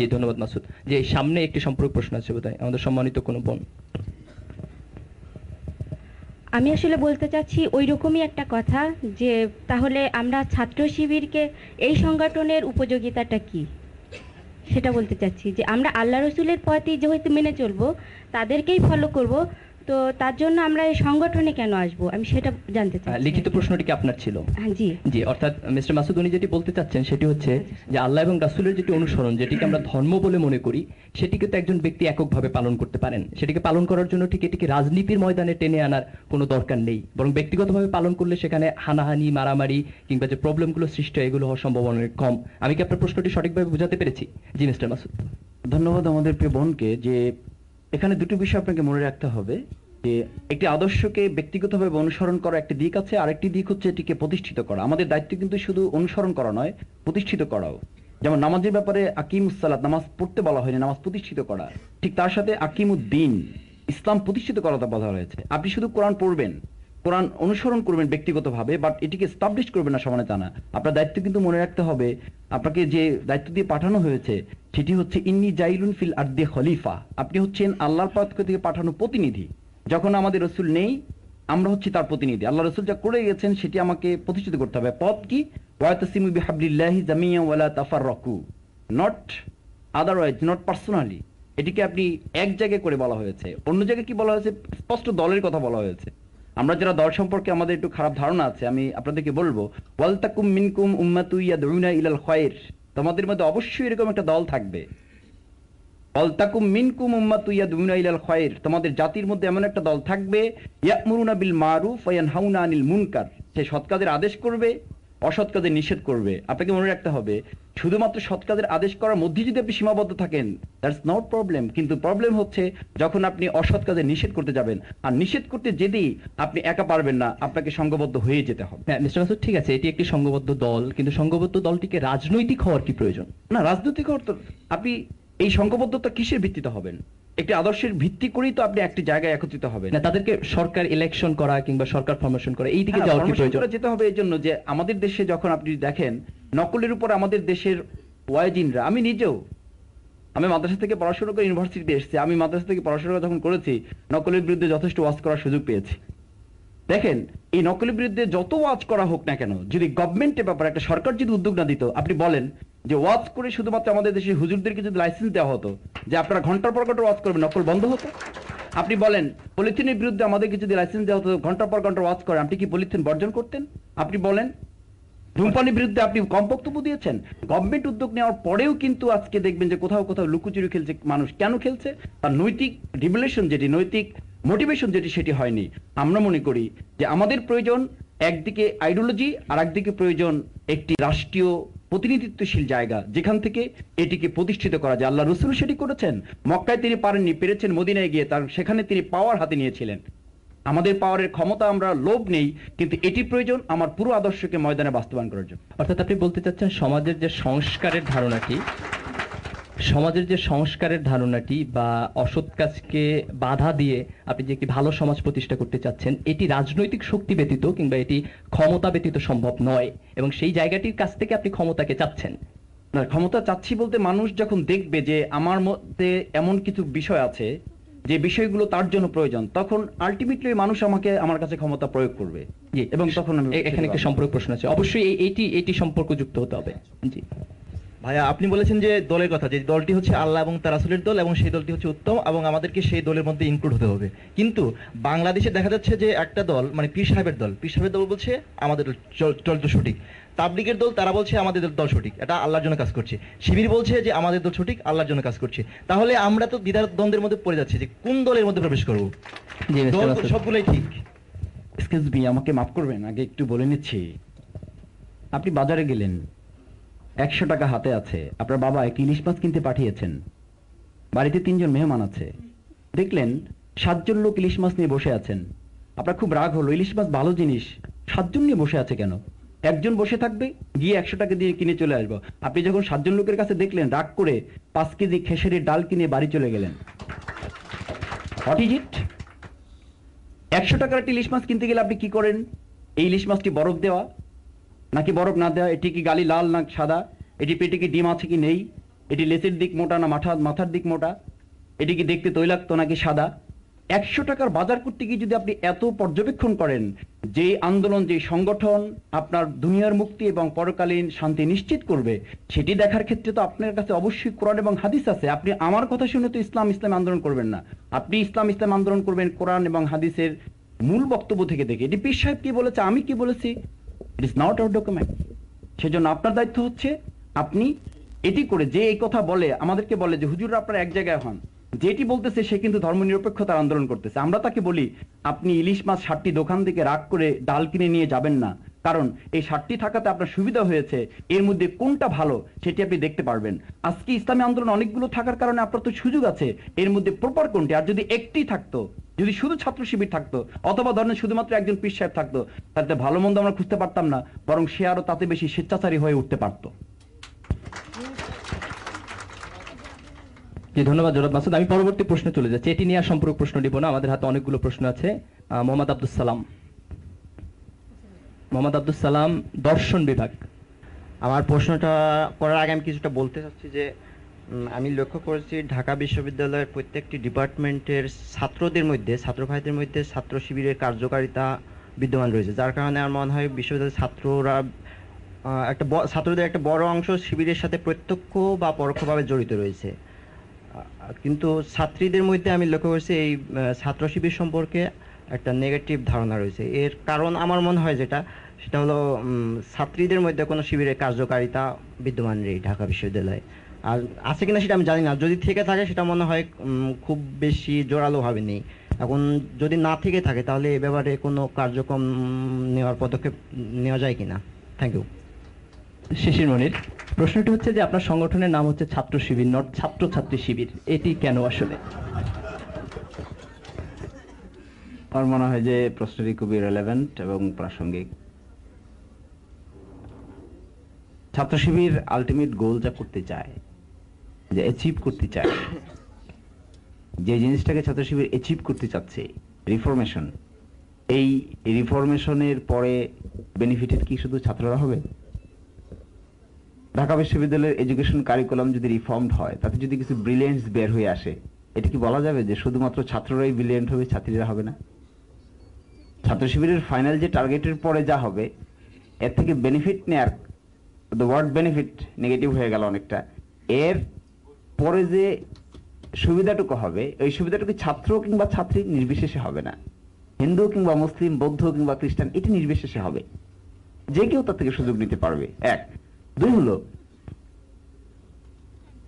জি ধন্যবাদ মাসুদ। যে সামনে একটি সম্পর্ক প্রশ্ন আছে বোধহয় আমাদের সম্মানিত কোনো বোন। আমি আসলে বলতে চাচ্ছি ওই রকমই একটা কথা, যে তাহলে আমরা ছাত্র শিবিরকে এই সংগঠনের উপযোগিতাটা কি সেটা বলতে চাচ্ছি, যে আমরা আল্লাহ রসুলের পথই যেহেতু মেনে চলবো, তাদেরকেই ফলো করব, তো তার জন্য আমরা এই সংগঠনে কেন আসবো, আমি সেটা জানতে চাই। লিখিত প্রশ্নটি কি আপনার ছিল? হ্যাঁ জি জি, অর্থাৎ মিস্টার মাসুদ উনি যেটি বলতে চাচ্ছেন সেটি হচ্ছে যে আল্লাহ এবং রাসূলের যেটি অনুসরণ, যেটিকে আমরা ধর্ম বলে মনে করি, সেটিকে তো একজন ব্যক্তি এককভাবে পালন করতে পারেন। সেটিকে পালন করার জন্য ঠিক এটিকে রাজনীতির ময়দানে টেনে আনার কোনো দরকার নেই, বরং ব্যক্তিগতভাবে পালন করলে সেখানে হানাহানি, মারামারি কিংবা যে প্রবলেমগুলো সৃষ্টি হয় এগুলো হওয়ার সম্ভাবনা অনেক কম। আমি কি আপনার প্রশ্নটি সঠিকভাবে বোঝাতে পেরেছি? জি মিস্টার মাসুদ। ধন্যবাদ আমাদের প্রিয় বোনকে। যে এখানে দুটো বিষয় আপনাকে মনে রাখতে হবে, যে একটি আদর্শকে ব্যক্তিগতভাবে অনুসরণ করা একটি দিক আছে, আরেকটি দিক হচ্ছে এটিকে প্রতিষ্ঠিত করা। আমাদের দায়িত্ব কিন্তু শুধু অনুসরণ করা নয়, প্রতিষ্ঠিত করাও। যেমন নামাজের ব্যাপারে আকিমুসসালাত, নামাজ পড়তে বলা হয়নি, নামাজ প্রতিষ্ঠিত করা। ঠিক তার সাথে আকিমুদ্দিন, ইসলাম প্রতিষ্ঠিত করাটা বলা হয়েছে। আপনি শুধু কোরআন পড়বেন, কোরআন অনুসরণ করবেন ব্যক্তিগতভাবে, বাট এটিকে এস্টাবলিশ করবেন না সমানে তা না। আপনার দায়িত্ব কিন্তু মনে রাখতে হবে, আপনাকে যে দায়িত্ব দিয়ে পাঠানো হয়েছে সেটি হচ্ছে ইন্নী জাইলুন ফিল আরদি খলিফা। আপনি হচ্ছেন আল্লাহর পক্ষ থেকে পাঠানো প্রতিনিধি। যখন আমাদের রসুল নেই, আমরা হচ্ছি তার প্রতিনিধি। আল্লাহ রসুল যা করে গেছেন সেটি আমাকে প্রতিষ্ঠিত করতে হবে। পথ কি? ওয়াতাসিমু বিহাবলিল্লাহি জামিআন ওয়ালা তাফাররাকু, নট আদারওয়াইজ, নট পার্সোনালি। এটিকে আপনি এক জায়গায় করে বলা হয়েছে, অন্য জায়গায় কি বলা হয়েছে? স্পষ্ট দলের কথা বলা হয়েছে। আমরা যারা দল সম্পর্কে আমাদের একটু খারাপ ধারণা আছে, আমি আপনাদেরকে বলবো, ওয়াল তাকুম মিনকুম উম্মাতুন ইয়াদউনা ইলাল খায়র, তোমাদের মধ্যে অবশ্যই এরকম একটা দল থাকবে ওয়ালতাকুম মিনকুম উম্মাতুন ইয়াদউনা ইলাল খায়র, তোমাদের জাতির মধ্যে এমন একটা দল থাকবে ইয়া'মুরুনা বিল মারুফ ওয়া ইয়ানহাউনা আনিল মুনকার, সে সৎ কাজের আদেশ করবে, অসৎ কাজের নিষেধ করবে। আপনাকে মনে রাখতে হবে, শুধুমাত্র সৎ কাজের আদেশ করার মধ্যে যদি আপনি সীমাবদ্ধ থাকেন, দ্যাটস নট প্রবলেম। কিন্তু প্রবলেম হচ্ছে যখন আপনি অসৎ কাজে নিষেধ করতে যাবেন, আর নিষেধ করতে যেতেই আপনি একা পারবেন না, আপনাকে সংঘবদ্ধ হয়ে যেতে হবে। হ্যাঁ মিস্টার মাসুদ, ঠিক আছে, এটি একটি সংঘবদ্ধ দল, কিন্তু সংঘবদ্ধ দলটিকে রাজনৈতিক হওয়ার কি প্রয়োজন? না, রাজনৈতিক অর্থ আপনি এই সংঘবদ্ধতা কিসের ভিত্তিতে হবেন? একটি আদর্শের ভিত্তি করেই তো আপনি একটি জায়গায় একত্রিত হবেন। না, তাদেরকে সরকার ইলেকশন করা কিংবা সরকার ফরমেশন করা এই দিকে হ্যাঁ, যাওয়ার কি formation প্রয়োজন? করে যেতে হবে এই জন্য যে আমাদের দেশে যখন আপনি দেখেন নকলের উপর আমাদের দেশের ওয়াইজিনরা, আমি নিজেও, আমি মাদ্রাসা থেকে পড়াশোনা করে ইউনিভার্সিটিতে এসেছি, আমি মাদ্রাসা থেকে পড়াশোনা যখন করেছি নকলের বিরুদ্ধে যথেষ্ট ওয়াজ করার সুযোগ পেয়েছি। দেখেন, এই নকলের বিরুদ্ধে যত ওয়াজ করা হোক না কেন, যদি গভর্নমেন্টের ব্যাপারে একটা সরকার যদি উদ্যোগ না দিত, আপনি বলেন যে ওয়াজ করে শুধুমাত্র আমাদের দেশের হুজুরদেরকে যদি লাইসেন্স দেওয়া হতো যে আপনারা ঘন্টার পর ঘন্টা ওয়াজ করবেন, নকল বন্ধ হতো। আপনি বলেন পলিথিনের বিরুদ্ধে আমাদেরকে যদি লাইসেন্স দেওয়া হতো, ঘন্টার পর ঘন্টা ওয়াজ করেন, আপনি কি পলিথিন বর্জন করতেন? আপনি বলেন ধূমপানের বিরুদ্ধে আপনি কম বক্তব্য দিয়েছেন। গভর্নমেন্ট উদ্যোগ নেওয়ার পরেও কিন্তু আজকে দেখবেন যে কোথাও কোথাও লুকোচুরি খেলছে মানুষ। কেন খেলছে? তার নৈতিক রিভলিউশন যেটি, নৈতিক মোটিভেশন যেটি, সেটি হয়নি। আমরা মনে করি যে আমাদের প্রয়োজন একদিকে আইডিওলজি, আর একদিকে প্রয়োজন একটি রাষ্ট্রীয় প্রতিনিধিত্বশীল জায়গা যেখান থেকে এটিকে প্রতিষ্ঠিত করা যায়। আল্লাহ রসুল সেটি করেছেন। মক্কায় তিনি পারেননি, পেরেছেন মদিনায় গিয়ে, তার সেখানে তিনি পাওয়ার হাতে নিয়েছিলেন। আমাদের পাওয়ারের ক্ষমতা আমরা লোভ নেই, কিন্তু এটি প্রয়োজন আমার পুরো আদর্শকে ময়দানে বাস্তবায়ন করার জন্য। অর্থাৎ আপনি বলতে চাচ্ছেন সমাজের যে সংস্কারের ধারণাটি বা অসৎ কাজকে বাধা দিয়ে আপনি যে একটি ভালো সমাজ প্রতিষ্ঠা করতে চাচ্ছেন, এটি রাজনৈতিক শক্তি ব্যতীত কিংবা এটি ক্ষমতা ব্যতীত সম্ভব নয়, এবং সেই জায়গাটির কাছ থেকে আপনি ক্ষমতাকে চাচ্ছেন। না, ক্ষমতা চাচ্ছি বলতে মানুষ যখন দেখবে যে আমার মধ্যে এমন কিছু বিষয় আছে যে বিষয়গুলো তার জন্য প্রয়োজন, তখন আলটিমেটলি মানুষ আমার কাছে ক্ষমতা প্রয়োগ করবে। জি, এবং তখন এখানে একটি সম্পর্ক প্রশ্ন আছে, অবশ্যই এটি সম্পর্কযুক্ত হতে হবে। জি ভাইয়া, আপনি বলেছেন যে দলের কথা, যে দলটি হচ্ছে আল্লাহ এবং তার রাসূলের দল, এবং সেই দলটি হচ্ছে উত্তম, এবং আমাদেরকে সেই দলের মধ্যে ইনক্লুড হতে হবে। কিন্তু বাংলাদেশে দেখা যাচ্ছে যে একটা দল, মানে পীর সাহেবের দল বলছে আমাদের দল তো সঠিক, তাবলিগের দল তারা বলছে আমাদের দল সঠিক, এটা আল্লাহর জন্য কাজ করছে, শিবির বলছে যে আমাদের দল সঠিক, আল্লাহর জন্য কাজ করছে। তাহলে আমরা তো দ্বিধার দ্বন্দ্বের মধ্যে পড়ে যাচ্ছি যে কোন দলের মধ্যে প্রবেশ করবো। দল তো সবগুলোই ঠিক। এক্সকিউজ মি, আমাকে মাফ করবেন, আগে একটু বলে নিচ্ছি। আপনি বাজারে গেলেন, 100 টাকা হাতে আছে, আপনার বাবা এক ইলিশ মাছ কিনতে পাঠিয়েছেন, বাড়িতে 3 জন মেহমান আছে, দেখলেন 7 জন লোক ইলিশ মাছ নিয়ে বসে আছেন। আপনার খুব রাগ হলো, ইলিশ মাছ ভালো জিনিস, 7 জন নিয়ে বসে আছে কেন? একজন বসে থাকবে, গিয়ে 100 টাকা দিয়ে কিনে চলে আসবো। আপনি যখন 7 জন লোকের কাছে দেখলেন, রাগ করে 5 কেজি খেসারির ডাল কিনে বাড়ি চলে গেলেন। What is it? 100 টাকার একটা ইলিশ মাছ কিনতে গেলে আপনি কি করেন? এই ইলিশ মাছটি বরফ দেওয়া নাকি বরফ না দেওয়া, এটি কি গালি লাল না সাদা, এটি পেটে কি ডিম আছে কি নেই, এটি লেজের দিক মোটা না মাথার দিক মোটা, এটি কি দেখতে তৈলাক্ত নাকি সাদা। 100 টাকার বাজার করতে গিয়ে যদি আপনি এত পর্যবেক্ষণ করেন, যে আন্দোলন, যে সংগঠন আপনার দুনিয়ার মুক্তি এবং পরকালীন শান্তি নিশ্চিত করবে, সেটি দেখার ক্ষেত্রে তো আপনার কাছে অবশ্যই কোরআন এবং হাদিস আছে। আপনি আমার কথা শুনে তো ইসলাম আন্দোলন করবেন না, আপনি ইসলাম আন্দোলন করবেন কোরআন এবং হাদিসের মূল বক্তব্য থেকে দেখে। এটি পীর সাহেব কি বলেছে, আমি কি বলেছি, it is not our document. সেজন্য আপনার দায়িত্ব হচ্ছে আপনি এটি করে, যে এই কথা বলে আমাদেরকে বলে যে হুজুররা আপনারা এক জায়গায় হন, যেটি বলতেছে সে কিন্তু ধর্মনিরপেক্ষতার আন্দোলন করতেছে। আমরা তাকে বলি আপনি ইলিশ মাছ 60টি দোকান থেকে রাগ করে ডাল কিনে নিয়ে যাবেন না, কারণ এই 60টি থাকাতে আপনার সুবিধা হয়েছে, এর মধ্যে কোনটা ভালো সেটি আপনি দেখতে পারবেন। আজকে ইসলামী আন্দোলন অনেকগুলো থাকার কারণে আপনার তো সুযোগ আছে এর মধ্যে প্রপার কোনটি। আর যদি একটি থাকতো, যদি শুধু ছাত্র শিবির থাকতো, অথবা ধরেন শুধুমাত্র একজন পীর সাহেব থাকতো, তাতে ভালো মন্দ আমরা খুঁজতে পারতাম না, বরং সে আরো তাতে বেশি স্বেচ্ছাচারী হয়ে উঠতে পারতো। জি, ধন্যবাদ জনাব মাসুদ। আমি পরবর্তী প্রশ্নে চলে যাচ্ছি, এটি নিয়ে সম্পর্ক প্রশ্ন নিব না, আমাদের হাতে অনেকগুলো প্রশ্ন আছে। মোহাম্মদ আব্দুল সালাম, দর্শন বিভাগ। আমার প্রশ্নটা করার আগে আমি কিছুটা বলতে চাচ্ছি যে আমি লক্ষ্য করেছি ঢাকা বিশ্ববিদ্যালয়ের প্রত্যেকটি ডিপার্টমেন্টের ছাত্রদের মধ্যে, ছাত্র ভাইদের মধ্যে ছাত্র শিবিরের কার্যকারিতা বিদ্যমান রয়েছে, যার কারণে আমার মনে হয় বিশ্ববিদ্যালয়ের ছাত্রদের একটা বড় অংশ শিবিরের সাথে প্রত্যক্ষ বা পরোক্ষভাবে জড়িত রয়েছে। কিন্তু ছাত্রীদের মধ্যে আমি লক্ষ্য করেছি এই ছাত্র শিবির সম্পর্কে একটা নেগেটিভ ধারণা রয়েছে। এর কারণ আমার মনে হয় সেটা হলো ছাত্রীদের মধ্যে কোনো শিবিরের কার্যকারিতা বিদ্যমান নেই ঢাকা বিশ্ববিদ্যালয়ে। আর আছে কিনা সেটা আমি জানি না, যদি থেকে থাকে সেটা মনে হয় খুব বেশি জোরালোভাবে নেই। এখন যদি না থেকে থাকে তাহলে এ ব্যাপারে কোনো কার্যক্রম নেওয়ার পদক্ষেপ নেওয়া যায় কিনা? Thank you. শিশির মনির, প্রশ্নটি হচ্ছে যে আপনার সংগঠনের নাম হচ্ছে ছাত্র শিবির, নট ছাত্রছাত্রী শিবির, এটি কেন আসলে? আমার মনে হয় যে প্রশ্নটি খুবই রেলেভেন্ট এবং প্রাসঙ্গিক। ছাত্র শিবির আলটিমেট গোল যা করতে চায়, যে অ্যাচিভ করতে চায়, যে জিনিসটাকে ছাত্র শিবির অ্যাচিভ করতে চাচ্ছে, রিফরমেশন, এই রিফরমেশনের পরে বেনিফিটেড কি শুধু ছাত্ররা হবে? ঢাকা বিশ্ববিদ্যালয়ের এডুকেশন কারিকুলাম যদি রিফর্মড হয়, তাতে যদি কিছু ব্রিলিয়েন্টস বের হয়ে আসে, এটা কি বলা যাবে যে শুধুমাত্র ছাত্ররাই ব্রিলিয়েন্ট হবে, ছাত্রীরা হবে না? ছাত্র শিবিরের ফাইনাল যে টার্গেটের পরে যা হবে, এর থেকে বেনিফিট নেয়ার, দ্য ওয়ার্ড বেনিফিট নেগেটিভ হয়ে গেল অনেকটা, এর পরে যে সুবিধাটুকু হবে, ওই সুবিধাটুকু ছাত্র কিংবা ছাত্রী নির্বিশেষে হবে না, হিন্দু কিংবা মুসলিম, বৌদ্ধ কিংবা খ্রিস্টান, এটি নির্বিশেষে হবে, যে কেউ তার থেকে সুযোগ নিতে পারবে। এক। দুই হলো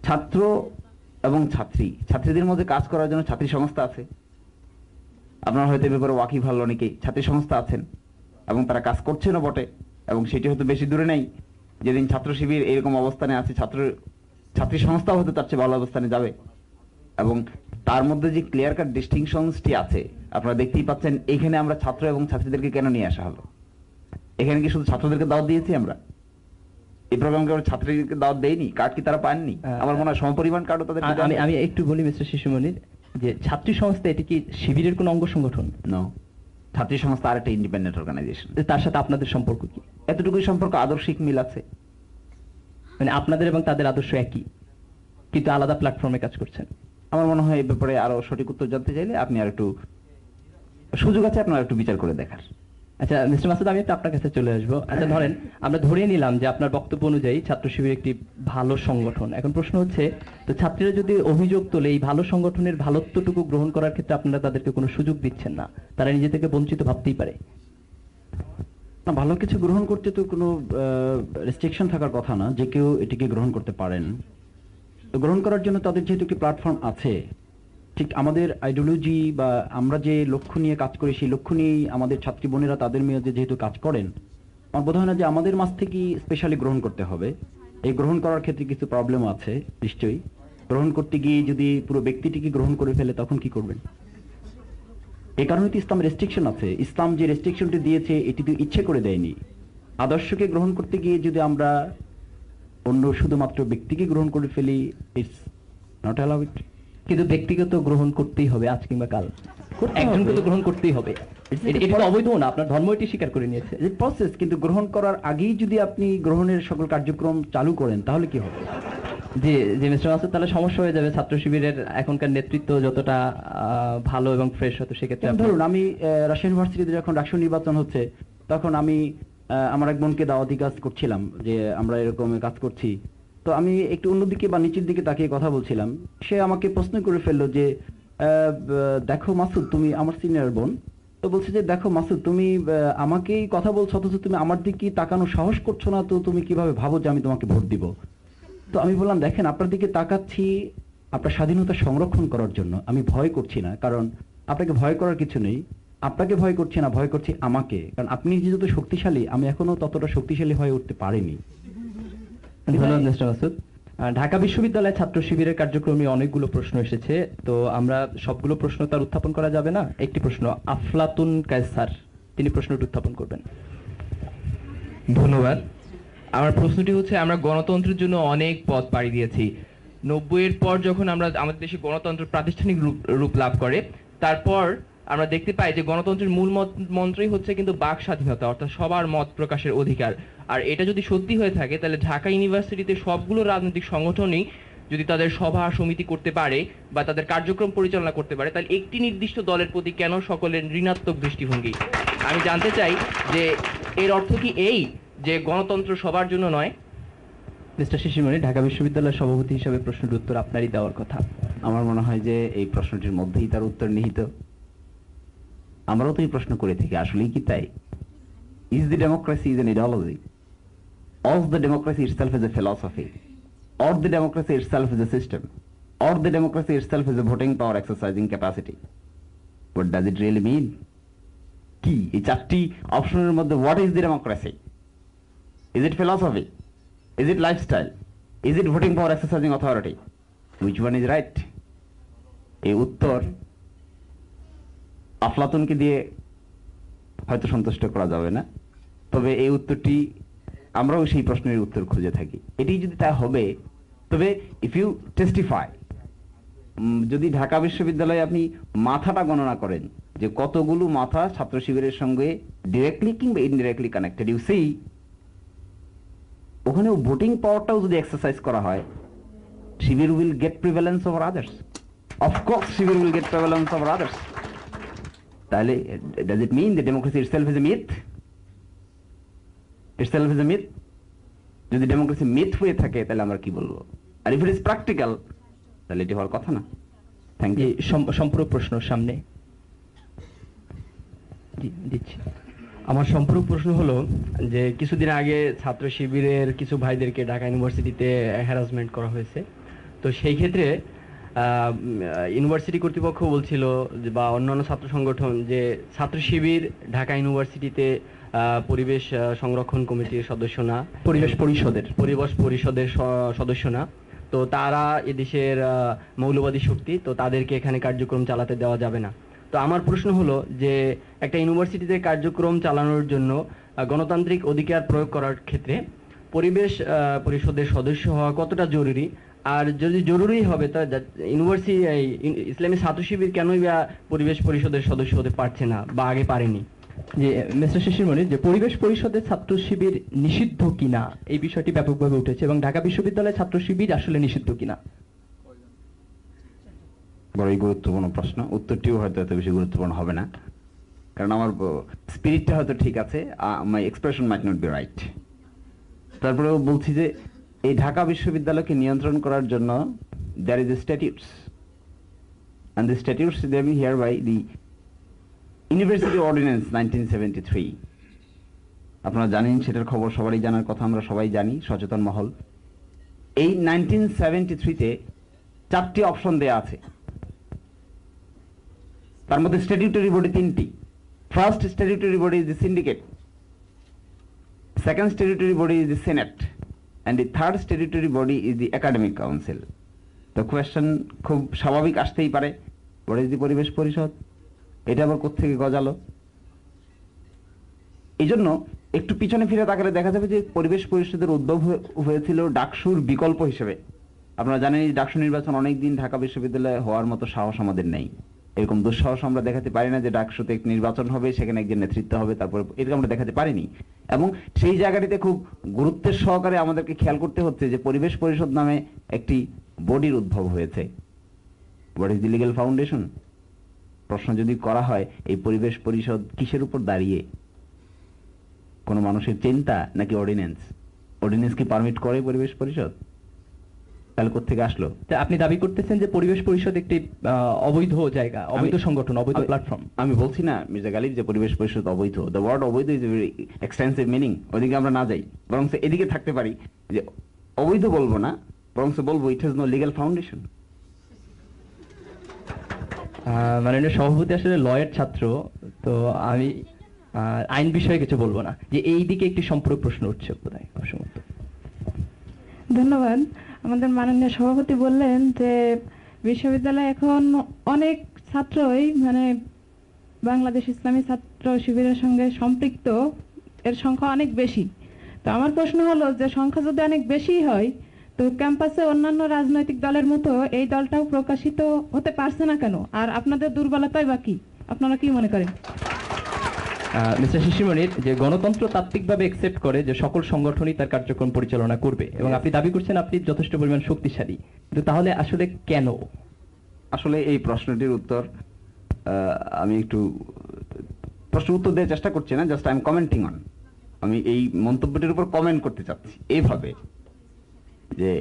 ছাত্র এবং ছাত্রীদের মধ্যে কাজ করার জন্য ছাত্রী সংস্থা আছে। আপনারা হয়তো এ ব্যাপারে ওয়াকিফ হল অনেকেই, ছাত্রী সংস্থা আছেন এবং তারা কাজ করছেনও বটে, এবং সেটি হয়তো বেশি দূরে নেই। যেদিন ছাত্র শিবির এরকম অবস্থানে আছে, ছাত্রী সংস্থাও হয়তো তার চেয়ে ভালো অবস্থানে যাবে। এবং তার মধ্যে যে ক্লিয়ার কাট ডিস্টিংশনসটি আছে আপনারা দেখতেই পাচ্ছেন। এখানে আমরা ছাত্র এবং ছাত্রীদেরকে কেন নিয়ে আসা হলো? এখানে কি শুধু ছাত্রদেরকে দাওয়াত দিয়েছি আমরা? এই প্রোগ্রামকে আমরা ছাত্রীদেরকে দাওয়াত দেইনি? কার্ড কি তারা পাননি? আমার মনে হয় সমপরিমাণ কার্ডও তাদের। আমি একটু বলি মিস্টার শিশুমনির, যে ছাত্রী সংস্থা এটি কি শিবিরের কোন অঙ্গ সংগঠন? নো, ছাত্রী সংস্থা আর একটা ইন্ডিপেন্ডেন্ট অর্গানাইজেশন। তার সাথে আপনাদের সম্পর্ক কি? এতটুকুই সম্পর্ক, আদর্শিক মিল আছে। মানে আপনাদের এবং তাদের আদর্শ একই, কিন্তু আলাদা প্ল্যাটফর্মে কাজ করছেন। আমার মনে হয় এই ব্যাপারে আরো সঠিক উত্তর জানতে চাইলে আপনি আর একটু সুযোগ আছে, আপনার একটু বিচার করে দেখার। আচ্ছা মিস্টার মাসুদ, আমি একটু আপনার কাছে চলে আসবো। আচ্ছা ধরেন আমরা ধরে নিলাম যে আপনার বক্তব্য অনুযায়ী ছাত্র শিবির একটি ভালো সংগঠন। এখন প্রশ্ন হচ্ছে, তো ছাত্রীরা যদি অভিযোগ তোলে এই ভালো সংগঠনের ভালোত্বটুকু গ্রহণ করার ক্ষেত্রে আপনারা তাদেরকে কোনো সুযোগ দিচ্ছেন না, তারা নিজে থেকে বঞ্চিত ভাবতেই পারে। না, ভালো কিছু গ্রহণ করতে তো কোনো রেস্ট্রিকশন থাকার কথা না, যে কেউ এটিকে গ্রহণ করতে পারেন। তো গ্রহণ করার জন্য তাদের যেহেতু একটি প্ল্যাটফর্ম আছে, ঠিক আমাদের আইডিওলজি বা আমরা যে লক্ষ্য নিয়ে কাজ করি সেই লক্ষ্য নিয়েই আমাদের ছাত্রী বোনেরা তাদের মেয়েদের যেহেতু কাজ করেন, আমার বোধ হয় না যে আমাদের মাঝ থেকেই স্পেশালি গ্রহণ করতে হবে। এই গ্রহণ করার ক্ষেত্রে কিছু প্রবলেম আছে নিশ্চয়ই। গ্রহণ করতে গিয়ে যদি পুরো ব্যক্তিটিকে গ্রহণ করে ফেলে তখন কি করবেন? এই কারণে তো ইসলাম রেস্ট্রিকশন আছে। ইসলাম যে রেস্ট্রিকশনটি দিয়েছে এটি তো ইচ্ছে করে দেয়নি। আদর্শকে গ্রহণ করতে গিয়ে যদি আমরা অন্য শুধুমাত্র ব্যক্তিকে গ্রহণ করে ফেলি, ইটস নট অ্যালাউড। কিন্তু ব্যক্তিগত গ্রহণ করতেই হবে আজ কিংবা কাল, একজনকে তো গ্রহণ করতেই হবে। এটা তো অবৈধ না, আপনার ধর্ম এটি স্বীকার করে নিয়েছে। প্রসেস, কিন্তু গ্রহণ করার আগেই যদি আপনি গ্রহণের সকল কার্যক্রম চালু করেন তাহলে কি হবে? যে মিস্টার মাসুদ, তাহলে সমস্যা হয়ে যাবে। ছাত্র শিবিরের এখনকার নেতৃত্ব যতটা ভালো এবং ফ্রেশ হতো সেক্ষেত্রে ধরুন আমি রাজশাহী ইউনিভার্সিটিতে যখন ডাকসু নির্বাচন হচ্ছে তখন আমি আমার এক বোনকে দাওয়াতি কাজ করছিলাম যে আমরা এরকম কাজ করছি। তো আমি একটু অন্যদিকে বা নিচের দিকে তাকিয়ে কথা বলছিলাম। সে আমাকে প্রশ্ন করে ফেললো যে দেখো মাসুদ, তুমি আমার সিনিয়র বোন, তো বলছে যে দেখো মাসুদ, তুমি আমাকেই কথা বলছো অথচ তুমি আমার দিকে তাকানো সাহস করছো না, তো তুমি কিভাবে ভাবো যে আমি তোমাকে ভোট দিব? তো আমি বললাম, দেখেন আপনার দিকে তাকাচ্ছি আপনার স্বাধীনতা সংরক্ষণ করার জন্য, আমি ভয় করছি না, কারণ আপনাকে ভয় করার কিছু নেই। আপনাকে ভয় করছি না, ভয় করছি আমাকে, কারণ আপনি যেহেতু শক্তিশালী, আমি এখনো ততটা শক্তিশালী হয়ে উঠতে পারিনি। ধন্যবাদ মিস্টার মাসুদ। ঢাকা বিশ্ববিদ্যালয় ছাত্র শিবিরের কার্যক্রমে অনেকগুলো প্রশ্ন এসেছে, তো আমরা সবগুলো প্রশ্ন তার উত্থাপন করা যাবে না। একটি প্রশ্ন আফলাতুন কায়সার, তিনি প্রশ্নটি উত্থাপন করবেন। ধন্যবাদ। আমার প্রশ্নটি হচ্ছে, আমরা গণতন্ত্রের জন্য অনেক পথ পাড়ি দিয়েছি। 90-এর পর যখন আমাদের দেশে গণতন্ত্র প্রাতিষ্ঠানিক রূপ লাভ করে, তারপর আমরা দেখতে পাই যে গণতন্ত্রের মূল মন্ত্রই হচ্ছে কিন্তু বাক স্বাধীনতা, অর্থাৎ সবার মত প্রকাশের অধিকার। আর এটা যদি সত্যি হয়ে থাকে, তাহলে ঢাকা ইউনিভার্সিটিতে সবগুলো রাজনৈতিক সংগঠনই যদি তাদের সভা সমিতি করতে পারে বা তাদের কার্যক্রম পরিচালনা করতে পারে, তাহলে একটি নির্দিষ্ট দলের প্রতি কেন সকলের ঋণাত্মক দৃষ্টিভঙ্গি? আমি জানতে চাই যে এর অর্থ কি এই যে গণতন্ত্র সবার জন্য নয়? মিস্টার শিশিরমণি, ঢাকা বিশ্ববিদ্যালয়ের সভাপতি হিসেবে প্রশ্নের উত্তর আপনারই দেওয়ার কথা। আমার মনে হয় যে এই প্রশ্নটির মধ্যেই তার উত্তর নিহিত। আমরাও তো এই প্রশ্ন করে থাকি, আসলেই কি তাই? Is the democracy is an ideology? Or the democracy itself is a philosophy? or the democracy itself is a system, or the democracy itself is a voting power exercising capacity. What does it really mean? কি এই চারটি অপশনের মধ্যে what is the democracy? Is it philosophy? Is it lifestyle? Is it voting power exercising authority? Which one is right? এই উত্তর আফলাতুনকে দিয়ে হয়তো সন্তুষ্ট করা যাবে না, তবে এই উত্তরটি আমরাও সেই প্রশ্নের উত্তর খুঁজে থাকি। এটি যদি তা হবে, তবে ইফ ইউ টেস্টিফাই, যদি ঢাকা বিশ্ববিদ্যালয়ে আপনি মাথাটা গণনা করেন যে কতগুলো মাথা ছাত্র শিবিরের সঙ্গে ডিরেক্টলি কিংবা ইনডিরেক্টলি কানেক্টেড, ইউ সি ওখানেও ভোটিং পাওয়ারটাও যদি এক্সারসাইজ করা হয়, Shibir will get prevalence over others. Of course Shibir will get prevalence over others. তাহলে does it mean the democracy itself is a myth? Itself is a myth? যদি democracy myth হয়ে থাকে তাহলে আমরা কি বলবো? আর ইফ ইট ইজ প্র্যাকটিক্যাল তাহলে এটি হওয়ার কথা না। Thank you. সম্পূরক প্রশ্ন সামনে দিচ্ছি। আমার সম্পূরক প্রশ্ন হলো যে কিছুদিন আগে ছাত্র শিবিরের কিছু ভাইদেরকে ঢাকা ইউনিভার্সিটিতে হ্যারাসমেন্ট করা হয়েছে। তো সেই ক্ষেত্রে ইউনিভার্সিটি কর্তৃপক্ষ বলছিল বা অন্যান্য ছাত্র সংগঠন যে ছাত্র শিবির ঢাকা ইউনিভার্সিটিতে পরিবেশ সংরক্ষণ কমিটির সদস্য না, পরিবেশ পরিষদের সদস্য না, তো তারা এদেশের মৌলবাদী শক্তি, তো তাদেরকে এখানে কার্যক্রম চালাতে দেওয়া যাবে না। তো আমার প্রশ্ন হলো যে একটা ইউনিভার্সিটিতে কার্যক্রম চালানোর জন্য গণতান্ত্রিক অধিকার প্রয়োগ করার ক্ষেত্রে পরিবেশ পরিষদের সদস্য হওয়া কতটা জরুরি, আর যদি জরুরি হবে তা ইউনিভার্সিটি ইসলামী ছাত্র শিবির কেনই বা পরিবেশ পরিষদের সদস্য হতে পারছে না বা আগে পারেনি? যে মিস্টার শিশির মনির, যে পরিবেশ পরিষদের ছাত্র শিবির নিষিদ্ধ কিনা এই বিষয়টি ব্যাপকভাবে উঠেছে এবং ঢাকা বিশ্ববিদ্যালয়ের ছাত্র শিবির আসলে নিষিদ্ধ কিনা? বড়ই গুরুত্বপূর্ণ প্রশ্ন, উত্তরটিও হয়তো এত বেশি গুরুত্বপূর্ণ হবে না, কারণ আমার স্পিরিটটা হয়তো ঠিক আছে, my expression might not be right. তারপরেও বলছি যে এই ঢাকা বিশ্ববিদ্যালয়কে নিয়ন্ত্রণ করার জন্য there is a statutes, and the statutes they be hereby the University Ordinance 1973. আপনারা জানেন, সেটার খবর সবারই জানার কথা, আমরা সবাই জানি, সচেতন মহল। এই 1973-তে 4টি অপশন দেয়া আছে, তার মধ্যে স্ট্যাটিউটরি বডি 3টি। First statutory body is the syndicate, second statutory body is the Senate, and the third statutory body is the Academic Council. The question খুব স্বাভাবিক আসতেই পারে, what is the পরিবেশ পরিষদ? এটা আবার কোত্থেকে গজালো? এই জন্য একটু পিছনে ফিরে তাকালে দেখা যাবে যে পরিবেশ পরিষদের উদ্ভব হয়েছিল ডাকসুর বিকল্প হিসেবে। আপনারা জানেন এই ডাকসু নির্বাচন অনেকদিন ঢাকা বিশ্ববিদ্যালয়ে হওয়ার মতো সাহস আমাদের নেই, এরকম দুঃসাহস আমরা দেখাতে পারি না যে ডাকসুতে একটি নির্বাচন হবে, সেখানে একজন নেতৃত্ব হবে, তারপর এরকম আমরা দেখাতে পারিনি। এবং সেই জায়গাটিতে খুব গুরুত্বের সহকারে আমাদেরকে খেয়াল করতে হচ্ছে যে পরিবেশ পরিষদ নামে একটি বডির উদ্ভব হয়েছে। What is the legal foundation? প্রশ্ন যদি করা হয় এই পরিবেশ পরিষদ কিসের উপর দাঁড়িয়ে, কোন মানুষের চিন্তা নাকি অর্ডিন্যান্স? অর্ডিন্যান্স কি পারমিট করে পরিবেশ পরিষদ? তাহলে কোত্থেকে আসলো? আপনি দাবি করতেছেন যে পরিবেশ পরিষদ একটি অবৈধ জায়গা, অবৈধ সংগঠন, অবৈধ প্ল্যাটফর্ম। আমি বলছি না মির্জা গালিব যে পরিবেশ পরিষদ অবৈধ। দ্য ওয়ার্ড অবৈধ is a very extensive meaning, ওইদিকে আমরা না যাই, বরং এদিকে থাকতে পারি যে অবৈধ বলবো না, বরং বলবো it has no legal foundation. মাননীয় সভাপতি আসলে লয়ের ছাত্র, তো আমি আইন বিষয়ে কিছু বলবো না, যে এই দিকে একটি সম্পূরক প্রশ্ন উঠছে বোধহয়। ধন্যবাদ। আমাদের মাননীয় সভাপতি বললেন যে বিশ্ববিদ্যালয়ে এখন অনেক ছাত্রই মানে বাংলাদেশ ইসলামী ছাত্র শিবিরের সঙ্গে সম্পৃক্ত, এর সংখ্যা অনেক বেশি। তো আমার প্রশ্ন হলো যে সংখ্যা যদি অনেক বেশি হয়, তো ক্যাম্পাসে অন্যান্য রাজনৈতিক দলের মতো এই দলটাও প্রকাশিত হতে পারছে না কেন? আর আপনাদের দুর্বলতাই বা কি? আপনারা কি মনে করেন? মিস্টার শিশির মনির, যে গণতন্ত্র তাত্ত্বিকভাবে একসেপ্ট করে যে সকল সংগঠনই তার কার্যক্রম পরিচালনা করবে, এবং আপনি দাবি করছেন আপনি যথেষ্ট পরিমাণ শক্তিশালী, কিন্তু তাহলে আসলে কেন? আসলে এই প্রশ্নটির উত্তর আমি একটু প্রশ্নের উত্তর দেওয়ার চেষ্টা করছি না, just I am commenting on. আমি এই মন্তব্যটির উপর কমেন্ট করতে চাচ্ছি এইভাবে যে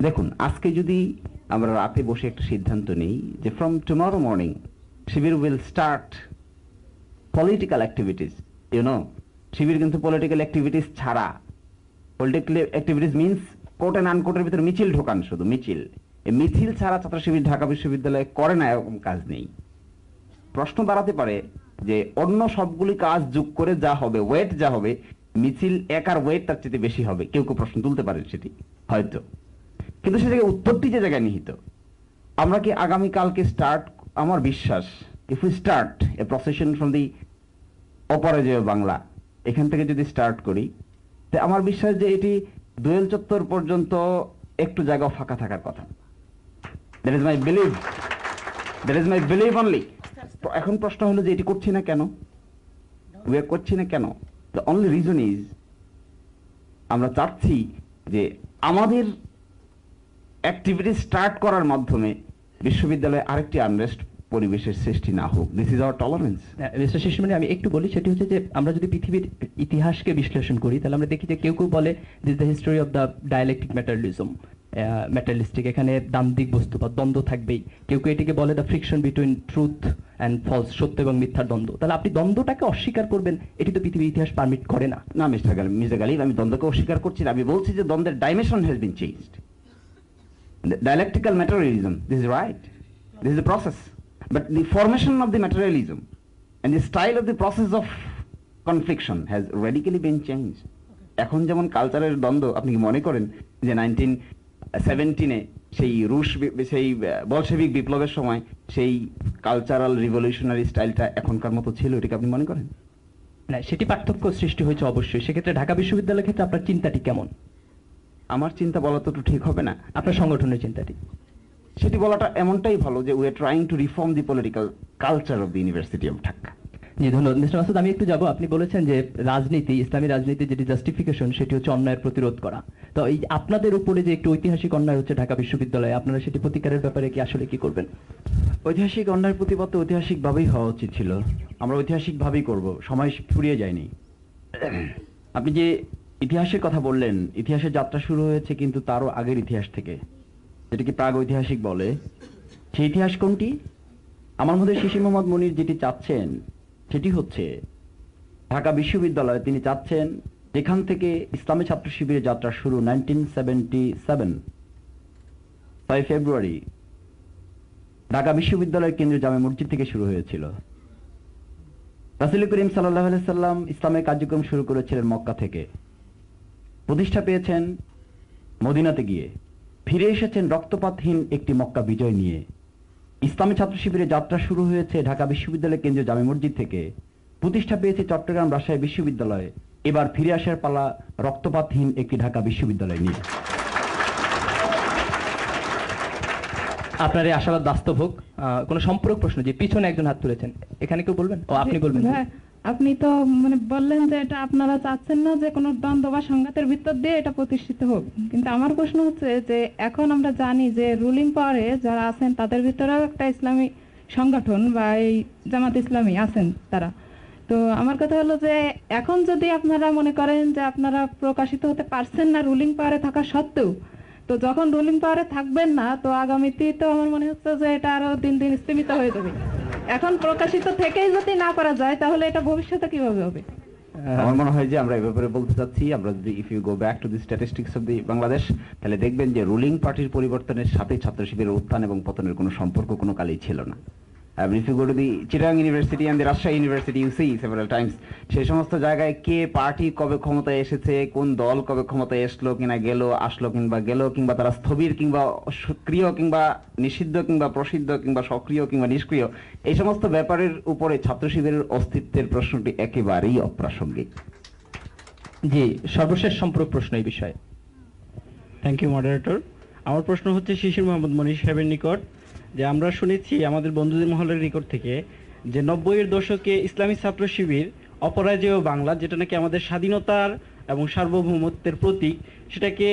দেখুন, আজকে যদি আমরা রাতে বসে একটা সিদ্ধান্ত নিই যে from tomorrow morning Shibir will start political activities, Shibir কিন্তু পলিটিক্যাল অ্যাক্টিভিটিস ছাড়া, political activities means court and আনকোর্টের ভিতরে মিছিল ঢোকান, শুধু মিছিল। এই মিছিল ছাড়া ছাত্র শিবির ঢাকা বিশ্ববিদ্যালয়ে করে না, এরকম কাজ নেই। প্রশ্ন দাঁড়াতে পারে যে অন্য সবগুলি কাজ যোগ করে যা হবে, ওয়েট যা হবে, মিছিল একার ওয়েট তার চেয়ে বেশি হবে। কেউ কেউ প্রশ্ন তুলতে পারেন সেটি হয়তো, কিন্তু সে জায়গায় উত্তরটি যে জায়গায় নিহিত। আমরা কি আগামীকালকে স্টার্ট, আমার বিশ্বাস, if we start a procession from the Aparajeyo Bangla, এখান থেকে যদি স্টার্ট করি, তো আমার বিশ্বাস যে এটি দোয়েল চত্বর পর্যন্ত একটু জায়গা ফাঁকা থাকার কথা। That is my believe, that is my believe only. এখন প্রশ্ন হলো যে এটি করছি না কেন, করছি না কেন? দ্য অনলি রিজন ইজ আমরা চাচ্ছি যে আমাদের অ্যাক্টিভিটি স্টার্ট করার মাধ্যমে বিশ্ববিদ্যালয়ে আরেকটি আনরেস্ট পরিবেশের সৃষ্টি না হোক। This is our tolerance. Mister Shishumoni, আমি একটু বলি, সেটি হচ্ছে যে আমরা যদি পৃথিবীর ইতিহাসকে বিশ্লেষণ করি, তাহলে আমরা দেখি যে কেউ কেউ বলে this the history of the dialectic materialism, materialistic, এখানে দান্দিক বস্তু বা দ্বন্দ্ব থাকবেই। কেউ কেউ এটিকে বলে the friction between truth and false, সত্য এবং মিথ্যার দ্বন্দ্ব। তাহলে আপনি দ্বন্দ্বটাকে অস্বীকার করবেন, এটি তো পৃথিবীর ইতিহাস পারমিট করে না। না মিস্টার গালিব, আমি দ্বন্দ্বকে অস্বীকার করছি না। আমি বলছি যে দ্বন্দ্বের dimension has been changed. Dialectical materialism, this is right, this is the process, but the formation of the materialism and the style of the process of confliction has radically been changed. এখন যেমন কালচারের দ্বন্দ্ব, আপনি কি মনে করেন যে 1917-এ সেই সেই বলশেভিক বিপ্লবের সময় সেই কালচারাল রিভলিউশনারি স্টাইলটা এখনকার মতো ছিল? এটাকে আপনি মনে করেন? না, সেটি পার্থক্য সৃষ্টি হয়েছে অবশ্যই। সেক্ষেত্রে ঢাকা বিশ্ববিদ্যালয়ের ক্ষেত্রে আপনার চিন্তাটি কেমন? আমার চিন্তা বলা তো একটু ঠিক হবে না, আপনার সংগঠনের চিন্তাটি সেটি বলাটা এমনটাই ভালো যে we are trying to reform the political culture of the university of Dhaka. জি, ধন্যবাদ মিস্টার মাসুদ। আমি একটু যাব, আপনি বলেছেন যে রাজনীতি, ইসলামী রাজনীতি যেটি জাস্টিফিকেশন, সেটি হচ্ছে অন্যায়ের প্রতিরোধ করা। তো এই আপনাদের উপরে যে একটি ঐতিহাসিক অন্যায় হচ্ছে ঢাকা বিশ্ববিদ্যালয়ে, আপনারা সেটি প্রতিকারের ব্যাপারে কি আসলে কি করবেন? ঐতিহাসিক অন্যায়ের প্রতিবাদ তো ঐতিহাসিকভাবেই হওয়া উচিত ছিল, আমরা ঐতিহাসিকভাবেই করব, সময় ফুরিয়ে যায়নি। আপনি যে ইতিহাসের কথা বললেন, ইতিহাসের যাত্রা শুরু হয়েছে কিন্তু তারও আগের ইতিহাস থেকে, যেটাকে প্রাগ ঐতিহাসিক বলে। সেই ইতিহাস কোনটি? আমার মধ্যে শিশির মোহাম্মদ মনির যেটি চাচ্ছেন সেটি হচ্ছে ঢাকা বিশ্ববিদ্যালয়ে তিনি চাচ্ছেন যেখান থেকে ইসলামী ছাত্র শিবিরের যাত্রা শুরু 1977 6 ফেব্রুয়ারি ঢাকা বিশ্ববিদ্যালয়ের কেন্দ্রীয় জামে মসজিদ থেকে শুরু হয়েছিল। রাসূল করিম সাল্লাল্লাহু আলাইহি সাল্লাম ইসলামের কার্যক্রম শুরু করেছিলেন মক্কা থেকে, প্রতিষ্ঠা পেয়েছেন মদিনাতে গিয়ে, ফিরে এসেছেন রক্তপাতহীন একটি মক্কা বিজয় নিয়ে। ইসলামী ছাত্র শিবিরের যাত্রা শুরু হয়েছে ঢাকা বিশ্ববিদ্যালয়ের কেন্দ্রীয় জামে মসজিদ থেকে, প্রতিষ্ঠা পেয়েছে চট্টগ্রাম রাজশাহী বিশ্ববিদ্যালয়ে, এবার ফিরে আসার পালা রক্তপাতহীন একটি ঢাকা বিশ্ববিদ্যালয় নিয়ে। আপনার এই আশাবাদ বাস্তব হোক। কোন সম্পূরক প্রশ্ন, যে পিছনে একজন হাত তুলেছেন, এখানে কেউ বলবেন? ও আপনি বলবেন। হ্যাঁ, আপনি তো বললেন যে এটা আপনারা চাচ্ছেন না যে কোনো দ্বন্দ্ব বা সংঘাতের ভিতর দিয়ে এটা প্রতিষ্ঠিত হোক, কিন্তু আমার প্রশ্ন হচ্ছে যে এখন আমরা জানি যে রুলিং পাওয়ারে যারা আছেন তাদের ভিতরেও একটা ইসলামী সংগঠন বা এই জামাত ইসলামী আছেন তারা। তো আমার কথা হলো যে এখন যদি আপনারা মনে করেন যে আপনারা প্রকাশিত হতে পারছেন না রুলিং পাওয়ারে থাকা সত্ত্বেও, তো যখন রুলিং পাওয়ারে থাকবেন না, তো আগামীতে তো আমার মনে হচ্ছে যে এটা আরো দিন দিন স্তীমিত হয়ে যাবে। এখন প্রকাশিত থেকেই যদি না করা যায় তাহলে এটা ভবিষ্যতে কিভাবে হবে? আমার মনে হয় যে আমরা এই ব্যাপারে বলতে চাচ্ছি, আমরা যদি if you go back to the statistics of the Bangladesh, তাহলে দেখবেন যে রুলিং পার্টির পরিবর্তনের সাথে ছাত্র শিবিরের উত্থান এবং পতনের কোনো সম্পর্ক কোনো কালেই ছিল না। If you go to the Chittagong University and the Rajshahi University, you see several times সেই সমস্ত জায়গায় কে পার্টি কবে ক্ষমতায় এসেছে, কোন দল কবে ক্ষমতায় এসলো কিনা গেল, আসলো কিংবা গেল, কিংবা তারা স্থবির কিংবা সক্রিয় কিংবা নিষিদ্ধ কিংবা প্রসিদ্ধ কিংবা সক্রিয় কিংবা নিষ্ক্রিয়, এই সমস্ত ব্যাপারের উপরে ছাত্র শিবিরের অস্তিত্বের প্রশ্নটি একেবারেই অপ্রাসঙ্গিক। জি, সর্বশেষ সম্পূরক প্রশ্ন এই বিষয়ে। Thank you moderator. আমার প্রশ্ন হচ্ছে শিশির মোহাম্মদ মনির সাহেবের নিকট, যে আমরা শুনেছি আমাদের বন্ধুদের মহলের নিকট থেকে যে 90-এর দশকে ইসলামী ছাত্র শিবির অপরাজেয় বাংলা, যেটা নাকি আমাদের স্বাধীনতার এবং সার্বভৌমত্বের প্রতীক, সেটাকে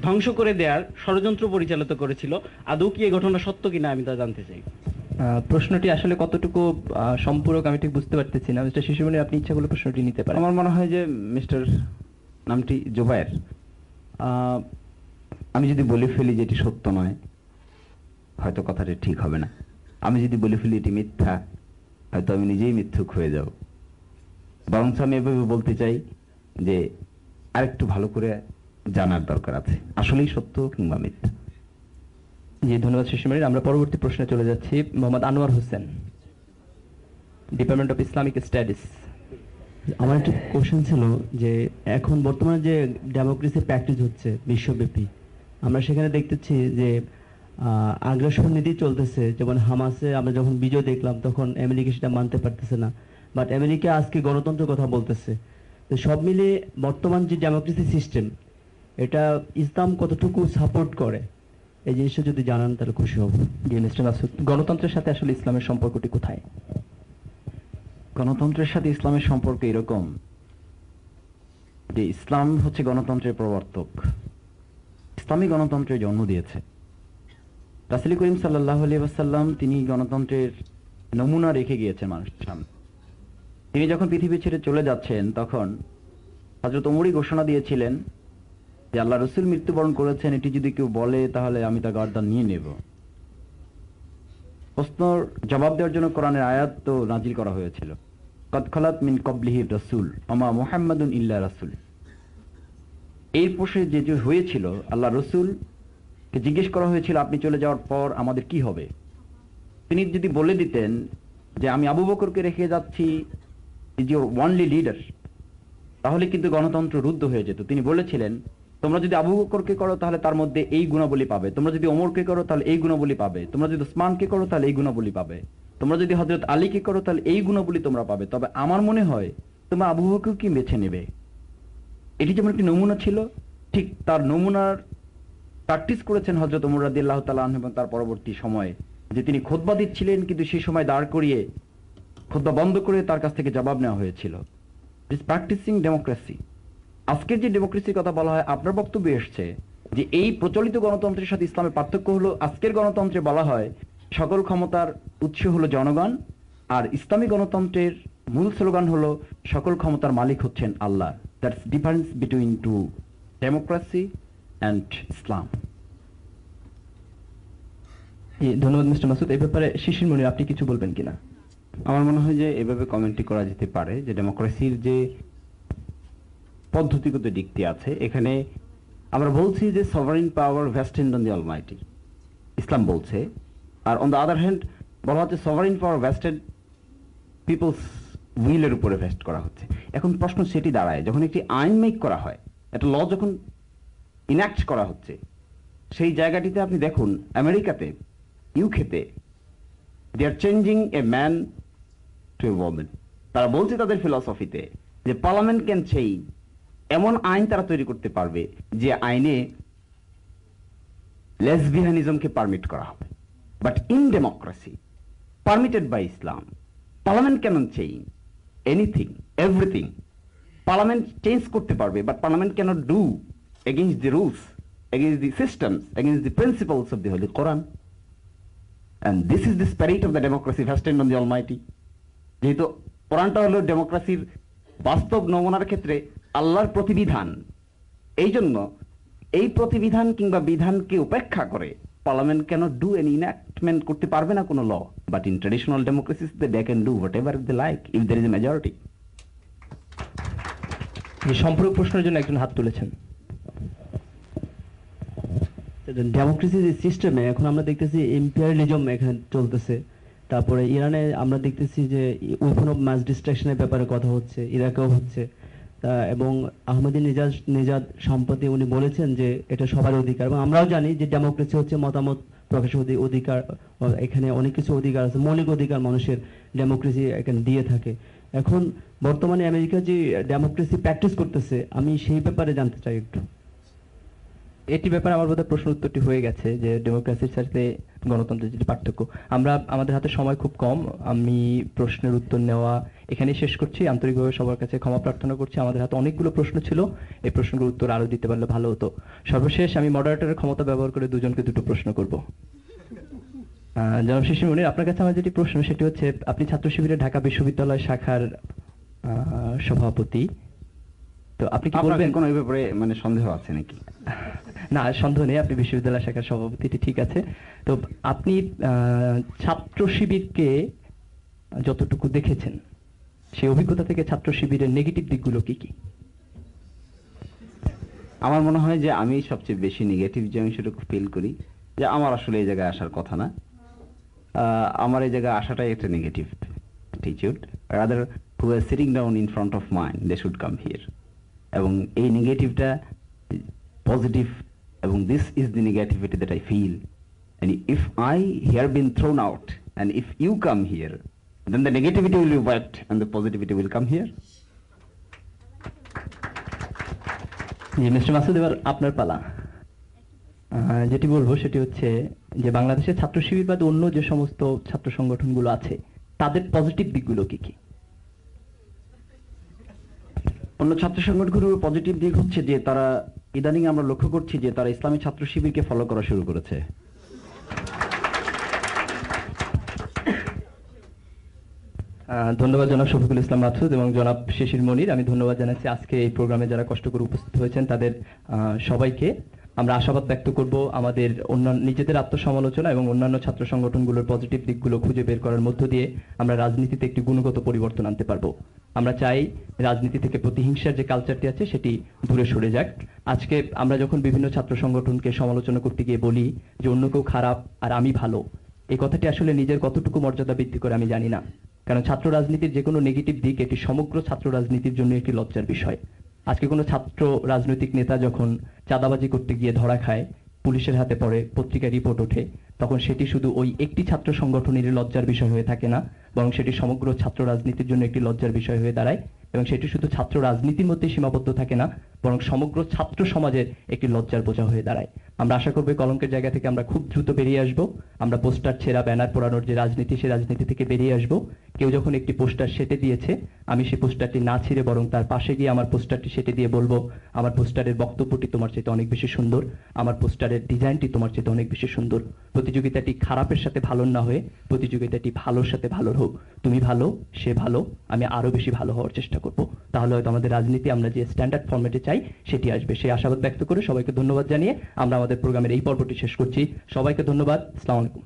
ধ্বংস করে দেওয়ার ষড়যন্ত্র পরিচালিত করেছিল। আদৌ কি এই ঘটনা সত্য কিনা আমি তা জানতে চাই। প্রশ্নটি আসলে কতটুকু সম্পূরক আমি ঠিক বুঝতে পারতেছি না। মিস্টার শিশুমণি, আপনি ইচ্ছা করলে প্রশ্নটি নিতে পারেন। আমার মনে হয় যে মিস্টার নামটি জুবায়ের, আমি যদি বলে ফেলি যে এটি সত্য নয়, হয়তো কথাটা ঠিক হবে না। আমি যদি বলে ফেলি এটি মিথ্যা, হয়তো আমি নিজেই মিথ্যুক হয়ে যাব। বরঞ্চ আমি এভাবে বলতে চাই যে আরেকটু ভালো করে জানার দরকার আছে, আসলেই সত্য কিংবা মিথ্যা। জি, ধন্যবাদ শিশিরমণি। আমরা পরবর্তী প্রশ্নে চলে যাচ্ছি। Mohammad Anwar Hossain, department of Islamic studies. আমার একটা কোশ্চেন ছিল যে এখন বর্তমানে যে ডেমোক্রেসি প্র্যাকটিস হচ্ছে বিশ্বব্যাপী, আমরা সেখানে দেখতেছি যে আগ্রাসন নীতি চলতেছে। যেমন হামাসে আমরা যখন বিজয় দেখলাম তখন আমেরিকা সেটা মানতে পারতেছে না, বাট আমেরিকা আজকে গণতন্ত্রের কথা বলতেছে। তো সব মিলিয়ে বর্তমান যে ডেমোক্রেসি সিস্টেম, এটা ইসলাম কতটুকু সাপোর্ট করে, এই জিনিসটা যদি জানান তাহলে খুশি হব। জি মিস্টার মাসুদ, গণতন্ত্রের সাথে আসলে ইসলামের সম্পর্কটি কোথায়? গণতন্ত্রের সাথে ইসলামের সম্পর্ক এরকম যে ইসলাম হচ্ছে গণতন্ত্রের প্রবর্তক, ইসলামী গণতন্ত্রের জন্ম দিয়েছে। রাসূল করিম সাল্লাল্লাহু আলাইহি ওয়াসাল্লাম তিনি গণতন্ত্রের নমুনা রেখে গিয়েছেন মানুষের সামনে। তিনি যখন পৃথিবী ছেড়ে চলে যাচ্ছেন তখন হযরত ওমরই ঘোষণা দিয়েছিলেন যে আল্লাহ রাসূল মৃত্যুবরণ করেছেন, এটি যদি কেউ বলে তাহলে আমি তা গর্দান নিয়ে নেব। প্রশ্নর জবাব দেওয়ার জন্য কোরআনের আয়াত তো নাজিল করা হয়েছিল, কদ খালাত মিন ক্বাবলিহি রাসূল ওমা মুহাম্মাদুন ইল্লা রাসূল। এই প্রশ্নে যে হয়েছিল, আল্লাহ রাসূলকে জিজ্ঞেস করা হয়েছিল আপনি চলে যাওয়ার পর আমাদের কি হবে। তিনি যদি বলে দিতেন যে আমি আবু বকরকে রেখে যাচ্ছি, ইজ ইওর ওনলি লিডার, তাহলে কিন্তু গণতন্ত্র রুদ্ধ হয়ে যেত। তিনি বলেছিলেন তোমরা যদি আবু বকরকে করো তাহলে তার মধ্যে এই গুণাবলী পাবে, তোমরা যদি ওমরকে করো তাহলে এই গুণাবলী পাবে, তোমরা যদি উসমানকে করো তাহলে এই গুণাবলী পাবে, তোমরা যদি হযরত আলীকে করো তাহলে এই গুণাবলী তোমরা পাবে। তবে আমার মনে হয় তোমরা আবু বকরকে বেছে নেবে। এটি যেমন একটি নমুনা ছিল, ঠিক তার নমুনার প্র্যাকটিস করেছেন হযরত ওমর রাদিয়াল্লাহু তাআলা আনহু এবং তার পরবর্তী সময়ে, যে তিনি খুতবা দিচ্ছিলেন কিন্তু সেই সময় দাঁড় করিয়ে খুতবা বন্ধ করে তার কাছ থেকে জবাব নেওয়া হয়েছিল। It is practicing democracy. আজকের যে ডেমোক্রেসির কথা বলা হয়, আপনার বক্তব্যে এসছে যে এই প্রচলিত গণতন্ত্রের সাথে ইসলামের পার্থক্য হলো আজকের গণতন্ত্রে বলা হয় সকল ক্ষমতার উৎস হলো জনগণ, আর ইসলামী গণতন্ত্রের মূল স্লোগান হলো সকল ক্ষমতার মালিক হচ্ছেন Allah. That's difference between two democracy and Islam. ধন্যবাদ মিস্টার মাসুদ। এই ব্যাপারে শিশিরমণি আপনি কিছু বলবেন কিনা? আমার মনে হয় যে এভাবে কমেন্টই করা যেতে পারে যে ডেমোক্রেসির যে পদ্ধতিগত দিকটি আছে, এখানে আমরা বলছি যে sovereign power vested on the almighty, Islam বলছে। আর অন দ্য আদার হ্যান্ড বলা হচ্ছে সভারেন পাওয়ার ভেস্টেড পিপলস উইলের উপরে ভেস্ট করা হচ্ছে। এখন প্রশ্ন সেটি দাঁড়ায়, যখন একটি আইন মেক করা হয়, একটা ল যখন ইনঅ্যাক্ট করা হচ্ছে, সেই জায়গাটিতে আপনি দেখুন আমেরিকাতে, ইউকেতে, they are changing a man to a woman. তারা বলছে তাদের ফিলসফিতে যে পার্লামেন্ট ক্যান চেঞ্জ, এমন আইন তারা তৈরি করতে পারবে যে আইনে লেসবিয়ানিজমকে পারমিট করা হবে। But in democracy permitted by Islam, parliament can change anything, everything. Parliament change করতে পারবে, but parliament cannot do against the rules, against the systems, against the principles of the holy Quran. And this is the spirit of the democracy vested on the Almighty. যেহেতু কোরআনটা হলো ডেমোক্রেসির বাস্তব নমুনার ক্ষেত্রে আল্লাহর প্রতিবিধান, এই জন্য এই প্রতিবিধান কিংবা বিধানকে উপেক্ষা করে পার্লামেন্ট কেন ডু এন ইনঅ্যাক্টমেন্ট করতে পারবে না কোনো law. But in traditional democracies they can do whatever they like if there is a majority. সম্পূরক প্রশ্নের জন্য একজন হাত তুলেছেন। ডেমোক্রেসি সিস্টেমে এখন আমরা দেখতেছি ইম্পিরিয়ালিজম এখানে চলতেছে। তারপরে ইরানে আমরা দেখতেছি যে ওয়েপন অফ মাস ডিস্ট্রাকশনের ব্যাপারে কথা হচ্ছে, ইরাকেও হচ্ছে। এবং আহমদি নেজাদ সম্প্রতি উনি বলেছেন যে এটা সবার অধিকার, এবং আমরাও জানি যে ডেমোক্রেসি হচ্ছে মতামত প্রকাশের অধিকার। এখানে অনেক কিছু অধিকার আছে, মৌলিক অধিকার মানুষের ডেমোক্রেসি এখানে দিয়ে থাকে। এখন বর্তমানে আমেরিকা যে ডেমোক্রেসি প্র্যাকটিস করতেছে, আমি সেই ব্যাপারে জানতে চাই একটু। এটি ব্যাপারে আমার বোধহয় প্রশ্ন উত্তরটি হয়ে গেছে যে ডেমোক্রেসির সাথে গণতন্ত্রের যে পার্থক্য। আমাদের হাতে সময় খুব কম, আমি প্রশ্নের উত্তর নেওয়া এখানেই শেষ করছি। আন্তরিকভাবে সবার কাছে ক্ষমা প্রার্থনা করছি। আমাদের হাতে অনেকগুলো প্রশ্ন ছিল, এই প্রশ্নগুলোর উত্তর আরো দিতে পারলে ভালো হতো। সর্বশেষ আমি মডারেটরের ক্ষমতা ব্যবহার করে দুজনকে দুটো প্রশ্ন করব। জনাব শিশিরমণি, আপনার কাছে আমার যেটি প্রশ্ন সেটি হচ্ছে, আপনি ছাত্র শিবিরের ঢাকা বিশ্ববিদ্যালয় শাখার সভাপতি, তো আপনি কি বলবেন? কোনো এই ব্যাপারে মানে সন্দেহ আছে নাকি? না, সন্দেহ নেই, আপনি বিশ্ববিদ্যালয় শাখার সভাপতিটি ঠিক আছে। তো আপনি ছাত্র শিবিরকে যতটুকু দেখেছেন, সেই অভিজ্ঞতা থেকে ছাত্র শিবিরের নেগেটিভ দিকগুলো কি কি? আমার মনে হয় যে আমি সবচেয়ে বেশি নেগেটিভ যে আমি সেটা ফিল করি যে আমার আসলে এই জায়গায় আসার কথা না। আমার এই জায়গায় আসাটাই একটা negative attitude. Rather who are sitting down in front of mind they should come here. এবং এই নেগেটিভটা পজিটিভ, এবং this is the negativity that I feel. And if I here been thrown out, and if you come here, then the negativity will be wiped and the positivity will come here. G mister Masud, এবার আপনার পালা। যেটি বলবো সেটি হচ্ছে যে বাংলাদেশের ছাত্র শিবির বাদে অন্য যে সমস্ত ছাত্র সংগঠনগুলো আছে তাদের পজিটিভ দিকগুলো কি কি? অন্য ছাত্র সংগঠনগুলোর পজিটিভ দিক হচ্ছে যে তারা ইদানিং আমরা লক্ষ্য করছি যে তারা ইসলামী ছাত্র শিবিরকে ফলো করা শুরু করেছে। ধন্যবাদ জনাব শফিকুল ইসলাম মাসুদ এবং জনাব শিশির মনির। আমি ধন্যবাদ জানাচ্ছি আজকে এই প্রোগ্রামে যারা কষ্ট করে উপস্থিত হয়েছেন তাদের সবাইকে। আমরা আশাবাদ ব্যক্ত করব আমাদের অন্যান্য নিজেদের আত্মসমালোচনা এবং অন্যান্য ছাত্র সংগঠনগুলোর পজিটিভ দিকগুলো খুঁজে বের করার মধ্য দিয়ে আমরা রাজনীতিতে একটি গুণগত পরিবর্তন আনতে পারবো। আমরা চাই রাজনীতি থেকে প্রতিহিংসার যে কালচারটি আছে সেটি দূরে সরে যাক। আজকে আমরা যখন বিভিন্ন ছাত্র সংগঠনকে সমালোচনা করতে গিয়ে বলি যে অন্য কেউ খারাপ আর আমি ভালো, এই কথাটি আসলে নিজের কতটুকু মর্যাদা বৃদ্ধি করে আমি জানি না। কারণ ছাত্র রাজনীতির যে কোনো নেগেটিভ দিক এটি সমগ্র ছাত্র রাজনীতির জন্য একটি লজ্জার বিষয়। আজকে কোনো ছাত্র রাজনৈতিক নেতা যখন চাঁদাবাজি করতে গিয়ে ধরা খায়, পুলিশের হাতে পড়ে, পত্রিকায় রিপোর্ট ওঠে, তখন সেটি শুধু ওই একটি ছাত্র সংগঠনেরই লজ্জার বিষয় হয়ে থাকে না, বরং সেটি সমগ্র ছাত্র রাজনীতির জন্য একটি লজ্জার বিষয় হয়ে দাঁড়ায়। এবং সেটি শুধু ছাত্র রাজনীতির মধ্যে সীমাবদ্ধ থাকে না, বরং সমগ্র ছাত্র সমাজের একটি লজ্জার বোঝা হয়ে দাঁড়ায়। আমরা আশা করব কলঙ্কের জায়গা থেকে আমরা খুব দ্রুত বেরিয়ে আসব। আমরা পোস্টার ছেঁড়া, ব্যানার পোড়ানোর যে রাজনীতি, সেই রাজনীতি থেকে বেরিয়ে আসব। কেউ যখন একটি পোস্টার সেটে দিয়েছে, আমি সেই পোস্টারটি না ছিঁড়ে বরং তার পাশে গিয়ে আমার পোস্টারটি সেটে দিয়ে বলবো, আমার পোস্টারের বক্তব্যটি তোমার চেয়ে অনেক বেশি সুন্দর, আমার পোস্টারের ডিজাইনটি তোমার চেয়ে অনেক বেশি সুন্দর। প্রতিযোগিতাটি খারাপের সাথে ভালো না হয়ে প্রতিযোগিতাটি ভালোর সাথে ভালোর হোক। তুমি ভালো, সে ভালো, আমি আরো বেশি ভালো হওয়ার চেষ্টা করব। তাহলে হয়তো আমাদের রাজনীতি আমরা যে স্ট্যান্ডার্ড ফরম্যাটে চাই সেটি আসবে। সেই আশাবাদ ব্যক্ত করে সবাইকে ধন্যবাদ জানিয়ে আমরা আমাদের প্রোগ্রামের এই পর্বটি শেষ করছি। সবাইকে ধন্যবাদ। আসসালামু আলাইকুম।